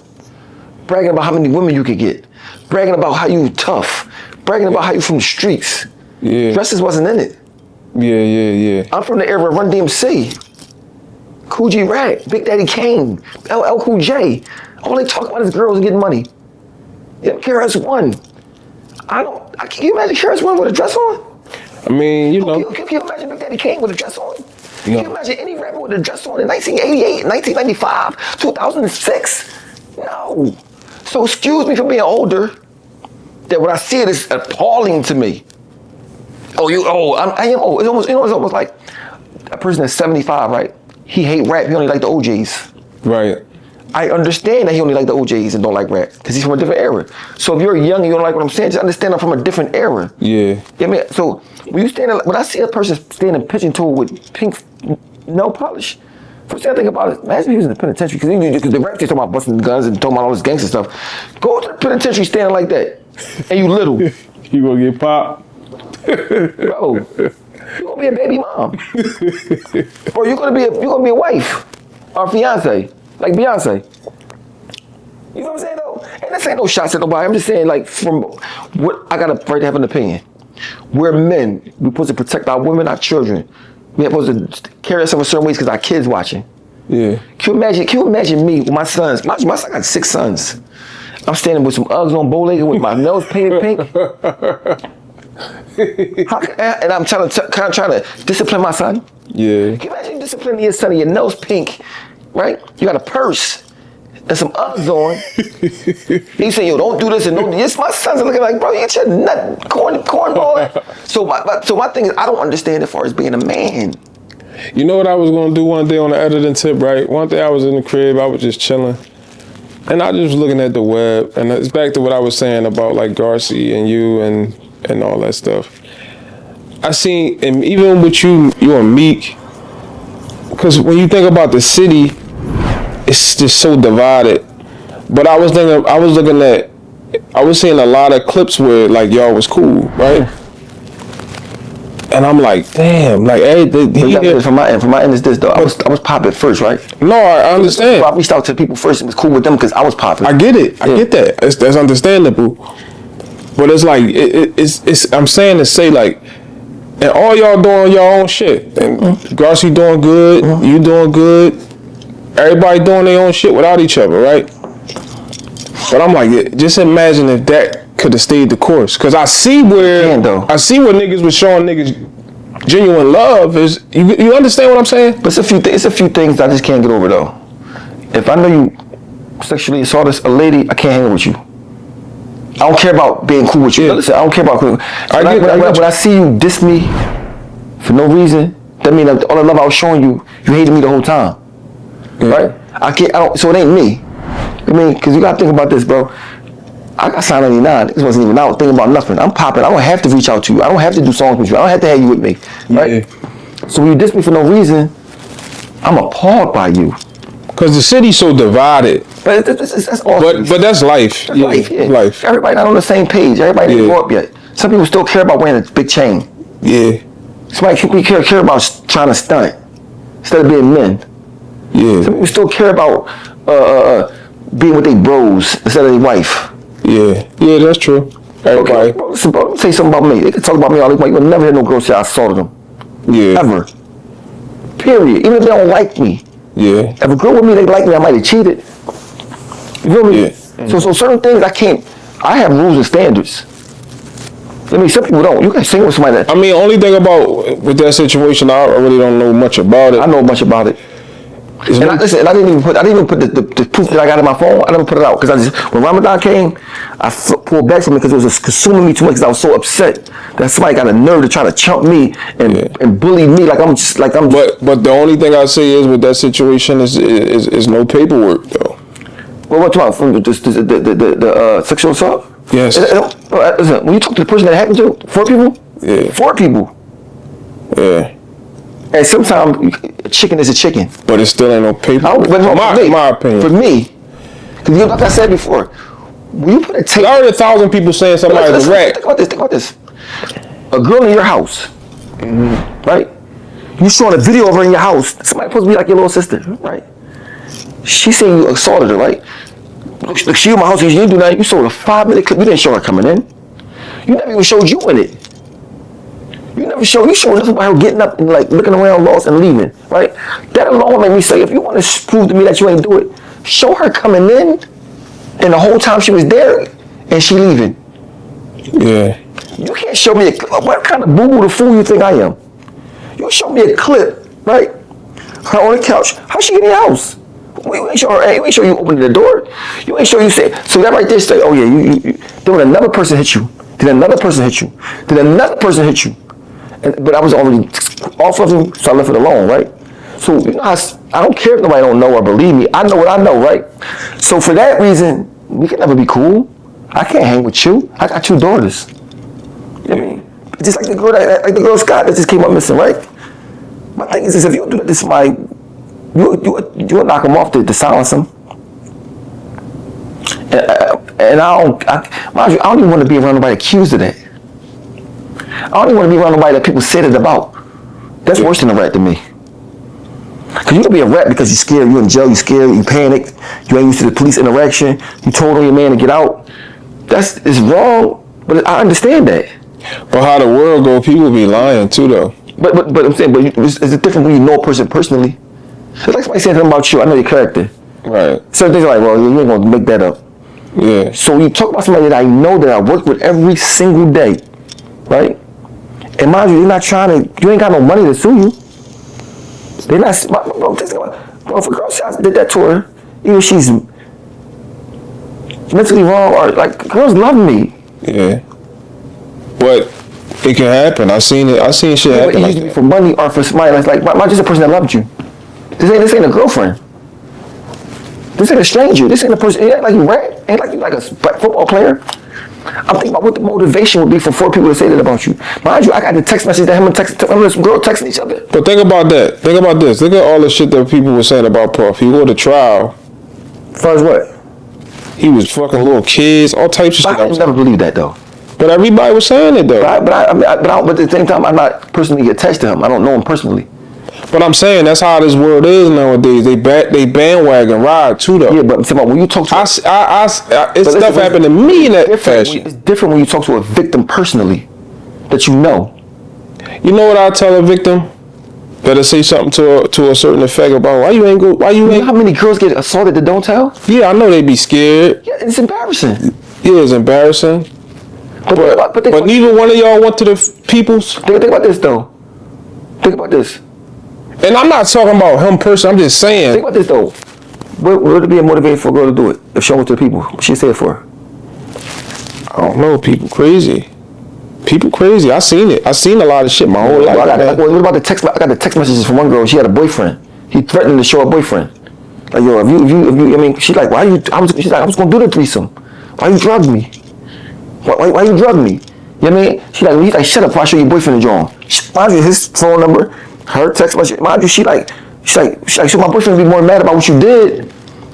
Bragging about how many women you could get. Bragging about how you tough. Bragging about how you from the streets. Yeah. Dresses wasn't in it. Yeah. I'm from the era of Run DMC. Cool G Rap, Big Daddy Kane, LL Cool J. All they talk about is girls and getting money. Yeah, KRS-One. Can you imagine KRS-One with a dress on? I mean, you know. Can you imagine Big Daddy Kane with a dress on? Yeah. Can you imagine any rapper with a dress on in 1988, 1995, 2006? No. So excuse me for being older, that when I see it, it's appalling to me. I am old. It's almost like a person that's 75, right? He hate rap, he only like the OJs. Right. I understand that he only like the OJs and don't like rap, because he's from a different era. So if you're young and you don't like what I'm saying, just understand I'm from a different era. Yeah. I mean, so when I see a person standing pitching tool with pink nail polish, first thing I think about is, imagine if he was in the penitentiary, because the rap they talking about busting guns and talking about all this gangster stuff. Go to the penitentiary standing like that, and you little. You gonna get popped? Bro, you gonna be a baby mom, or you gonna be a wife or a fiance, like Beyonce. You know what I'm saying though? And this ain't no shots at nobody. I'm just saying, like, from what I got a right to have an opinion. We're men. We're supposed to protect our women, our children. We're supposed to carry ourselves in certain ways because our kids watching. Yeah. Can you imagine me with my sons? My son got 6 sons. I'm standing with some Uggs on bow-legged with my nose painted pink. And I'm trying to discipline my son. Yeah. Can you imagine disciplining your son and your nose pink, right? You got a purse and some Uggs on. He's saying, yo, don't do this and don't do this. My sons are looking like, bro, you get your nut cornball. So my thing is, I don't understand as far as being a man. You know what I was gonna do one day on the editing tip, right? One day I was in the crib, I was just chilling. And I just was looking at the web, and it's back to what I was saying about like Garcia and you and all that stuff. I seen, and even with you and Meek, because when you think about the city, it's just so divided. But I was seeing a lot of clips where like y'all was cool, right? And I'm like, damn, like, hey, from my end is this though. I was popping first, right? No, I understand. I reached out to people first and was cool with them because I was popping. I get it. I get that. That's understandable. But it's like it's. I'm saying to say like, and all y'all doing your own shit. And Garcia doing good. You doing good. Everybody doing their own shit without each other, right? But I'm like, just imagine if that could have stayed the course. Cause I see where niggas was showing niggas genuine love. Is you understand what I'm saying? But it's a few things I just can't get over though. If I know you sexually assaulted a lady, I can't hang with you. I don't care about being cool with you. Yeah. Listen, I don't care about cool. When I see you diss me for no reason, that means all the love I was showing you, you hated me the whole time. Right? So it ain't me. I mean, because you got to think about this, bro. I got signed 99. This wasn't even out thinking about nothing. I'm popping. I don't have to reach out to you. I don't have to do songs with you. I don't have to have you with me. Right? Yeah. So when you diss me for no reason, I'm appalled by you. Because the city's so divided. But that's awesome. But that's life. That's life. Everybody not on the same page. Everybody didn't grow up yet. Some people still care about wearing a big chain. Yeah. Somebody care about trying to stunt instead of being men. Yeah. Some people still care about being with their bros instead of their wife. Yeah. Yeah, that's true. Everybody. Okay, bro, listen, bro, let me tell you something about me. They can talk about me all they want. You'll never hear no girl say I assaulted them. Yeah. Ever. Period. Even if they don't like me. Yeah. If a girl with me, they like me, I might have cheated. You feel me? Yeah. So certain things I have rules and standards. I mean, some people don't. You can sing with somebody that. I mean, only thing about with that situation, I really don't know much about it. I know much about it. And I didn't even put the proof that I got in my phone. I never put it out because when Ramadan came, I pulled back from it because it was consuming me too much. Because I was so upset that somebody got a nerve to try to chump me and bully me like I'm just. But the only thing I say is with that situation is no paperwork though. Well, what's wrong from the sexual assault? Yes. Listen, when you talk to the person that happened to, 4 people. Yeah. 4 people. Yeah. And sometimes a chicken is a chicken. But it still ain't no paperwork. My opinion. For me, because like I said before, when you put a tape. I heard 1,000 people saying somebody's a rat. Think about this. A girl in your house, right? You showing a video of her in your house. Somebody supposed to be like your little sister, right? She saying you assaulted her, right? Look, she in my house, you didn't do nothing. You showed a 5-minute clip. You didn't show her coming in. You never even showed you in it. You showed nothing about her getting up and like looking around lost and leaving, right? That alone made me say, if you want to prove to me that you ain't do it, show her coming in and the whole time she was there and she leaving. Yeah. You can't show me a clip. What kind of boo-boo the fool you think I am? You show me a clip, right? Her on the couch. How she get in your house? You ain't show her. You ain't show you opening the door. You ain't show you say. So that right there say, oh yeah, you. Then when another person hit you, then another person hit you, then another person hit you. But I was already off of him, so I left it alone, right? So you know, I don't care if nobody don't know or believe me. I know what I know, right? So for that reason, we can never be cool. I can't hang with you. I got 2 daughters. You know what I mean? Just like the girl Scott that just came up missing, right? My thing is, if you do that to somebody, you'll knock him off to silence him. And I don't even want to be around nobody accused of that. I don't even want to be around nobody that people said it about. That's worse than a rat to me. Because you can be a rat because you're scared, you're in jail, you're scared, you panicked, you ain't used to the police interaction, you told on your man to get out. It's wrong, but I understand that. But how the world go, people be lying too though. But I'm saying, it's different when you know a person personally. It's like somebody saying something about you, I know your character. Right. Certain things are like, well, you ain't gonna make that up. Yeah. So when you talk about somebody that I know that I work with every single day, right? And mind you, they're not trying to, you ain't got no money to sue you. They're not, bro, if a girl did that to her, even if she's mentally wrong or like, girls love me. Yeah. But it can happen. I seen shit happen. It used to be for money or for somebody that's like, not just a person that loved you. This ain't a girlfriend. This ain't a stranger. This ain't a person. It ain't like you rat. Ain't like you like a football player. I'm thinking about what the motivation would be for 4 people to say that about you. Mind you, I got the text message that him and some girl texting each other. But think about that. Think about this. Look at all the shit that people were saying about Puff. He go to trial. As far as what? He was fucking little kids, all types of shit. I never believed that though. But everybody was saying it though. But at the same time, I'm not personally attached to him. I don't know him personally. But I'm saying that's how this world is nowadays. They bandwagon ride too though. Yeah, but I'm saying when you talk to it's stuff happened to me in that fashion. It's different when you talk to a victim personally that you know. You know what I tell a victim? Better say something to a certain effect about why you ain't. You know how many girls get assaulted that don't tell? Yeah, I know they be scared. Yeah, it's embarrassing. Yeah, it's embarrassing. But neither one of y'all went to the people's. Think about this though. Think about this. And I'm not talking about him personally. I'm just saying. Think about this though. What would it be a motivation for a girl to do it if she went to the people? What she said for her? I don't know. People crazy. People crazy. I seen it. I seen a lot of shit my whole life. What about the text? I got the text messages from one girl. She had a boyfriend. He threatened to show her boyfriend. Like, yo, if you, I mean, she's like, she's like, I was gonna do the threesome. Why you drugged me? Why you drugged me? You know what I mean? He's like, shut up before I show your boyfriend the drawing. Mind you, his phone number, her text message. Mind you, she's like, so my boyfriend would be more mad about what you did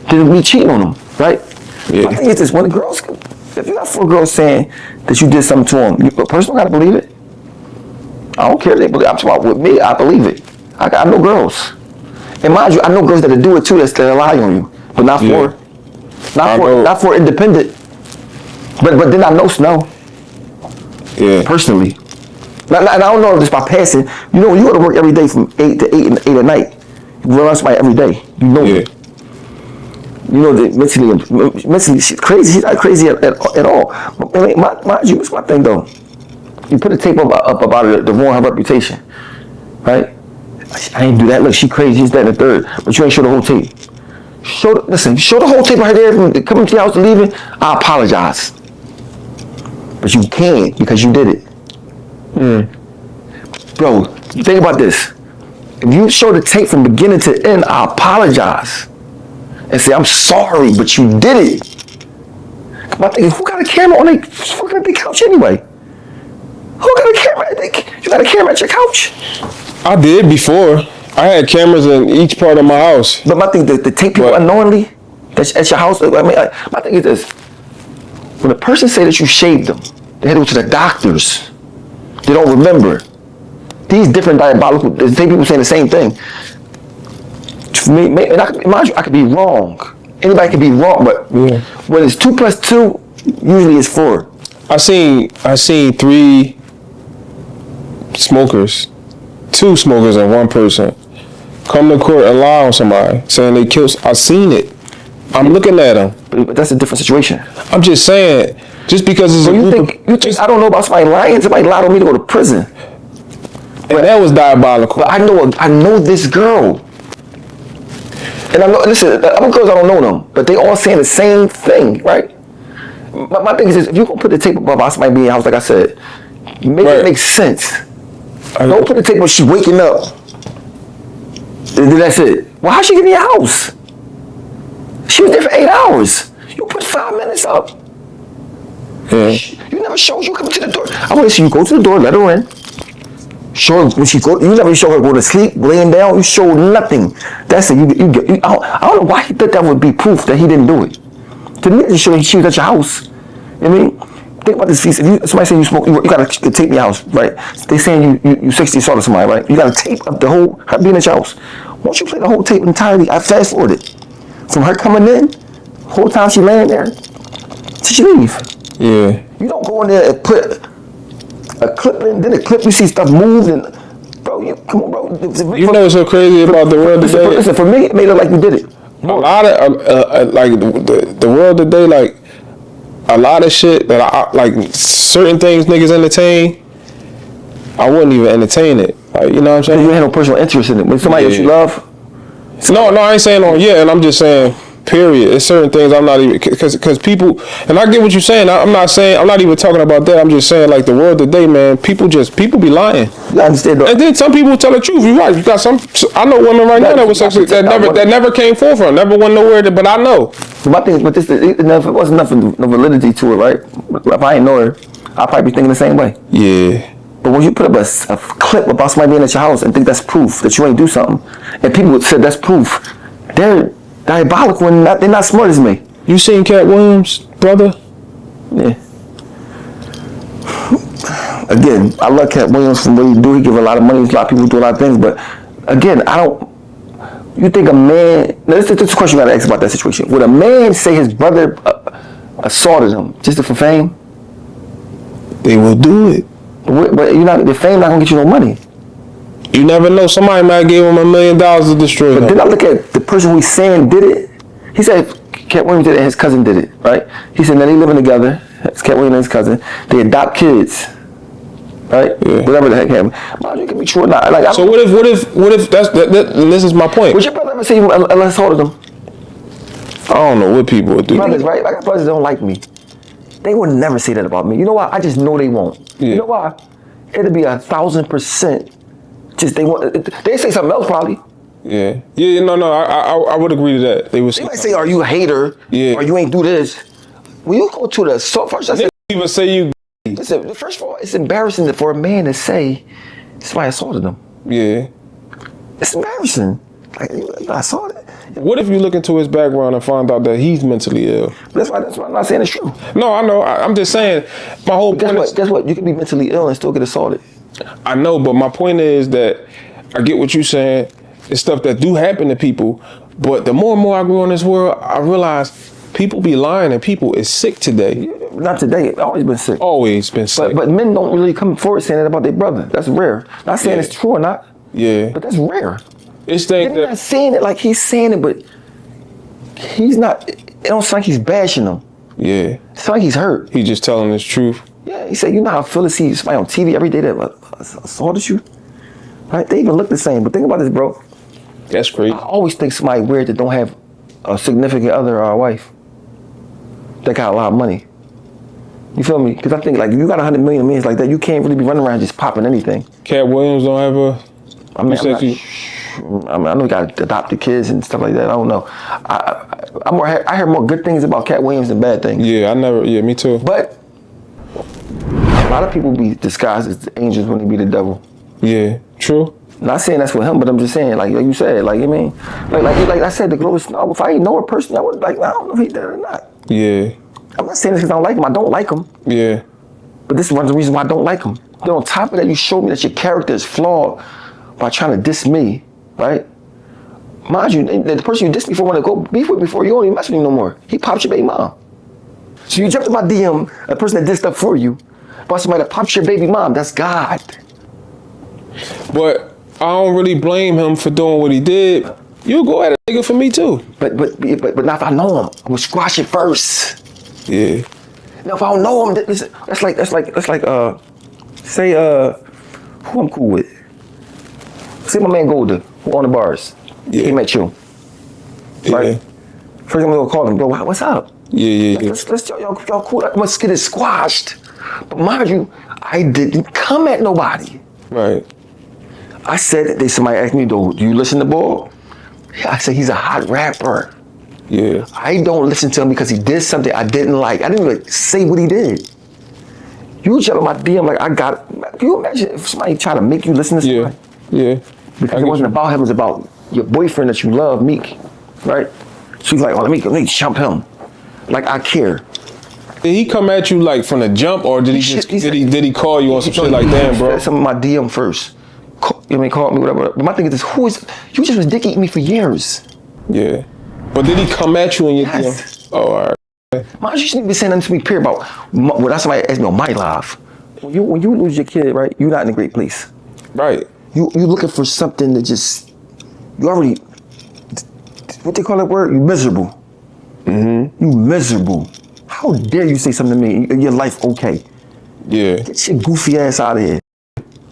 than me cheating on him, right? Yeah. I think it's this, when the girls, if you got 4 girls saying that you did something to him, a person gotta believe it. I don't care if they believe. I'm talking about with me. I believe it. I know girls, and mind you, I know girls that do it too. That rely on you, but not not for independent. But then I know Snow. Yeah. Personally, and I don't know if it's by passing. You know, when you go to work every day from 8 to 8 and 8 at night, you run somebody every day. You know it. You know that mentally she's crazy. She's not crazy at all. Mind you, it's my thing though. You put a tape up about it to ruin her reputation, right? I ain't do that. Look, she crazy. She's that and the third. But you ain't show the whole tape. Show the whole tape of her there from coming to your house and leaving. I apologize. But you can't because you did it. Bro, think about this. If you show the tape from beginning to end, I apologize. And say, I'm sorry, but you did it. I'm thinking, who got a camera on their fucking big couch anyway? Who got a camera? You got a camera at your couch? I did before. I had cameras in each part of my house. But my thing, the tape people unknowingly that's at your house. I mean, my thing is this: when a person say that you shaved them, they had to go to the doctors. They don't remember. These different diabolical. The same people saying the same thing. For me, mind you, I could be wrong. Anybody can be wrong, but when it's 2 + 2, usually it's 4. I seen 3 smokers, 2 smokers and 1 person come to court and lie on somebody saying they killed. I seen it. I'm looking at them. But that's a different situation. I'm just saying, just because it's you think I don't know about somebody lying? Somebody lied on me to go to prison. And that was diabolical. But I know this girl. And I know, listen, the other girls, I don't know them, but they all saying the same thing, right? My thing is this: if you're going to put the tape about somebody being in the house, like I said, make it make sense. Don't put the tape when she's waking up. And then that's it. Well, how'd she get in your house? She was there for 8 hours. You put 5 minutes up. Yeah. You never showed you coming to the door. I want to see you go to the door, let her in. Show her when she go. You never show her go to sleep, laying down. You show nothing. That's it. I don't know why he thought that would be proof that he didn't do it. To me, it showed she was at your house. You know what I mean? Think about this piece. If somebody say you smoke, you got to tape your house, right? They saying you 60 assaulted somebody, right? You got to tape up the whole her being at your house. Once you play the whole tape entirely, I fast forwarded from her coming in, whole time she laying there, till she leave. Yeah. You don't go in there and put a clip in, then a clip you see stuff move, and bro, come on, bro. You know what's so crazy about the world today? Listen, for me, it made it like you did it. A lot of like the world today, like a lot of shit that I like, certain things niggas entertain, I wouldn't even entertain it. Like, you know what I'm saying? You had no personal interest in it. When somebody that you love. No, I ain't saying on and I'm just saying, period. It's certain things I'm not even, because people, and I get what you're saying. I'm not even talking about that. I'm just saying, like, the world today, man, people be lying. You understand though? And then some people tell the truth. You're right. You got some. I know women right now that was sexually that never came forth from, never went nowhere. But I know. My thing is, but it wasn't nothing, no validity to it, right? If I ain't know her, I'd probably be thinking the same way. Yeah. But when you put up a clip about somebody being at your house and think that's proof that you ain't do something, and people said that's proof, they're diabolical and they're not smart as me. You seen Cat Williams, brother? Yeah. Again, I love Cat Williams for what he do. He give a lot of money. A lot of people do a lot of things. But again, you think a man, now this is a question you got to ask about that situation. Would a man say his brother assaulted him just for fame? They will do it. But the fame not going to get you no money. You never know. Somebody might give him $1 million to destroy him. But then I look at the person who he's saying did it. He said Cat Williams did it and his cousin did it, right? He said that they living together, Cat Williams and his cousin. They adopt kids, right? Yeah. Whatever the heck happened. Mind you, it can be true or not. Like, so what if that's this is my point. Would your brother ever say you assaulted them? I don't know what people would do. Brothers, right? Like, brothers don't like me. They would never say that about me. You know why? I just know they won't. Yeah. You know why? It'll be 1,000%. Just they say something else probably. Yeah. Yeah. No. I would agree to that. They might say, "Are you a hater?" Yeah. Or you ain't do this. When you go to the assault first, I said, even say you. Listen, first of all, it's embarrassing for a man to say somebody assaulted them. Yeah. It's embarrassing. Like, I saw it. What if you look into his background and find out that he's mentally ill? That's why I'm not saying it's true. No, I know. I'm just saying. My whole point is, guess what? You can be mentally ill and still get assaulted. I know, but my point is that I get what you're saying. It's stuff that do happen to people, but the more and more I grow in this world, I realize people be lying and people is sick today. Not today. Always been sick. Always been sick. But men don't really come forward saying that about their brother. That's rare. Not saying it's true or not. Yeah. But that's rare. It's things He's not saying it like he's saying it, but he's not. It don't sound like he's bashing them. Yeah. It sounds like he's hurt. He just telling his truth. Yeah. He said, you know how I feel to see somebody on TV every day that assaulted you. Right? They even look the same. But think about this, bro. That's crazy. I always think somebody weird that don't have a significant other or a wife that got a lot of money. You feel me? Because I think like you got 100 million means like that, you can't really be running around just popping anything. Cat Williams don't have a. I mean, I know you got adopted kids and stuff like that. I don't know. I hear more good things about Cat Williams than bad things. Yeah, me too. But a lot of people be disguised as the angels when they be the devil. Yeah, true. Not saying that's with him, but I'm just saying, like you said, like you mean, like I said, the Global Snob. If I ain't know a person, I would I don't know if he did or not. Yeah. I'm not saying this because I don't like him. I don't like him. Yeah. But this is one of the reasons why I don't like him. Then on top of that, you showed me that your character is flawed by trying to diss me, right? Mind you, the person you dissed me for want to go beef with before you don't even mess with him no more. He popped your baby mom. So you jumped in my DM, a person that did stuff for you, about somebody that popped your baby mom. That's God. But I don't really blame him for doing what he did. You go at a nigga for me too. But not if I know him. I'm gonna squash it first. Yeah. Now if I don't know him, that's like say who I'm cool with. Say my man Golda, who on the bars. Yeah. He met you. Right? Yeah. First I'm gonna call him, bro, what's up? Yeah. Let's y'all cool. Let's get it squashed. But mind you, I didn't come at nobody. Right. I said that somebody asked me, do you listen to Ball? I said he's a hot rapper. Yeah. I don't listen to him because he did something I didn't like. I didn't even say what he did. You jump in my DM like I got it. Can you imagine if somebody tried to make you listen to somebody? Yeah. Because it wasn't about him, it was about your boyfriend that you love, Meek, right? She's like, oh, let me jump him. Like I care. Did he come at you like from the jump, or did did he call you on some shit like damn, bro? Some of my DM first. Call me, whatever. But my thing is this, you just was dick eating me for years. Yeah. But did he come at you in your Yes. DM? Oh, all right. Man, you shouldn't be saying nothing to me, period, about when that's somebody asked me on my life. When you lose your kid, right, you're not in a great place. Right. You looking for something to just, you already, what they call that word? You miserable. Mm-hmm. You miserable. How dare you say something to me, your life okay? Yeah. Get your goofy ass out of here.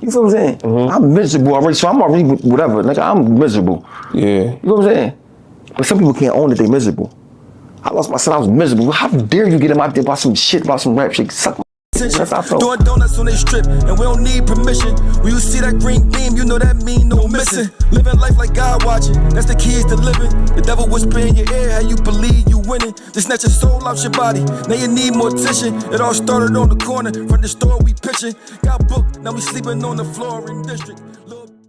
You feel what I'm saying? Mm-hmm. I'm miserable already, so I'm already whatever. Like I'm miserable. Yeah. You know what I'm saying? But some people can't own that they miserable. I lost my son, I was miserable. How dare you get him out there about some shit, about some rap shit? Suck my that's how I felt. Doing donuts on they strip, and we don't need permission. When you see that green beam, you know that mean no missing. Living life like God watching, that's the keys to living. The devil whisper in your ear, how you believe you winning. Just snatch your soul out your body, now you need mortician. It all started on the corner, from the store we pitching. Got booked, now we sleeping on the floor in district.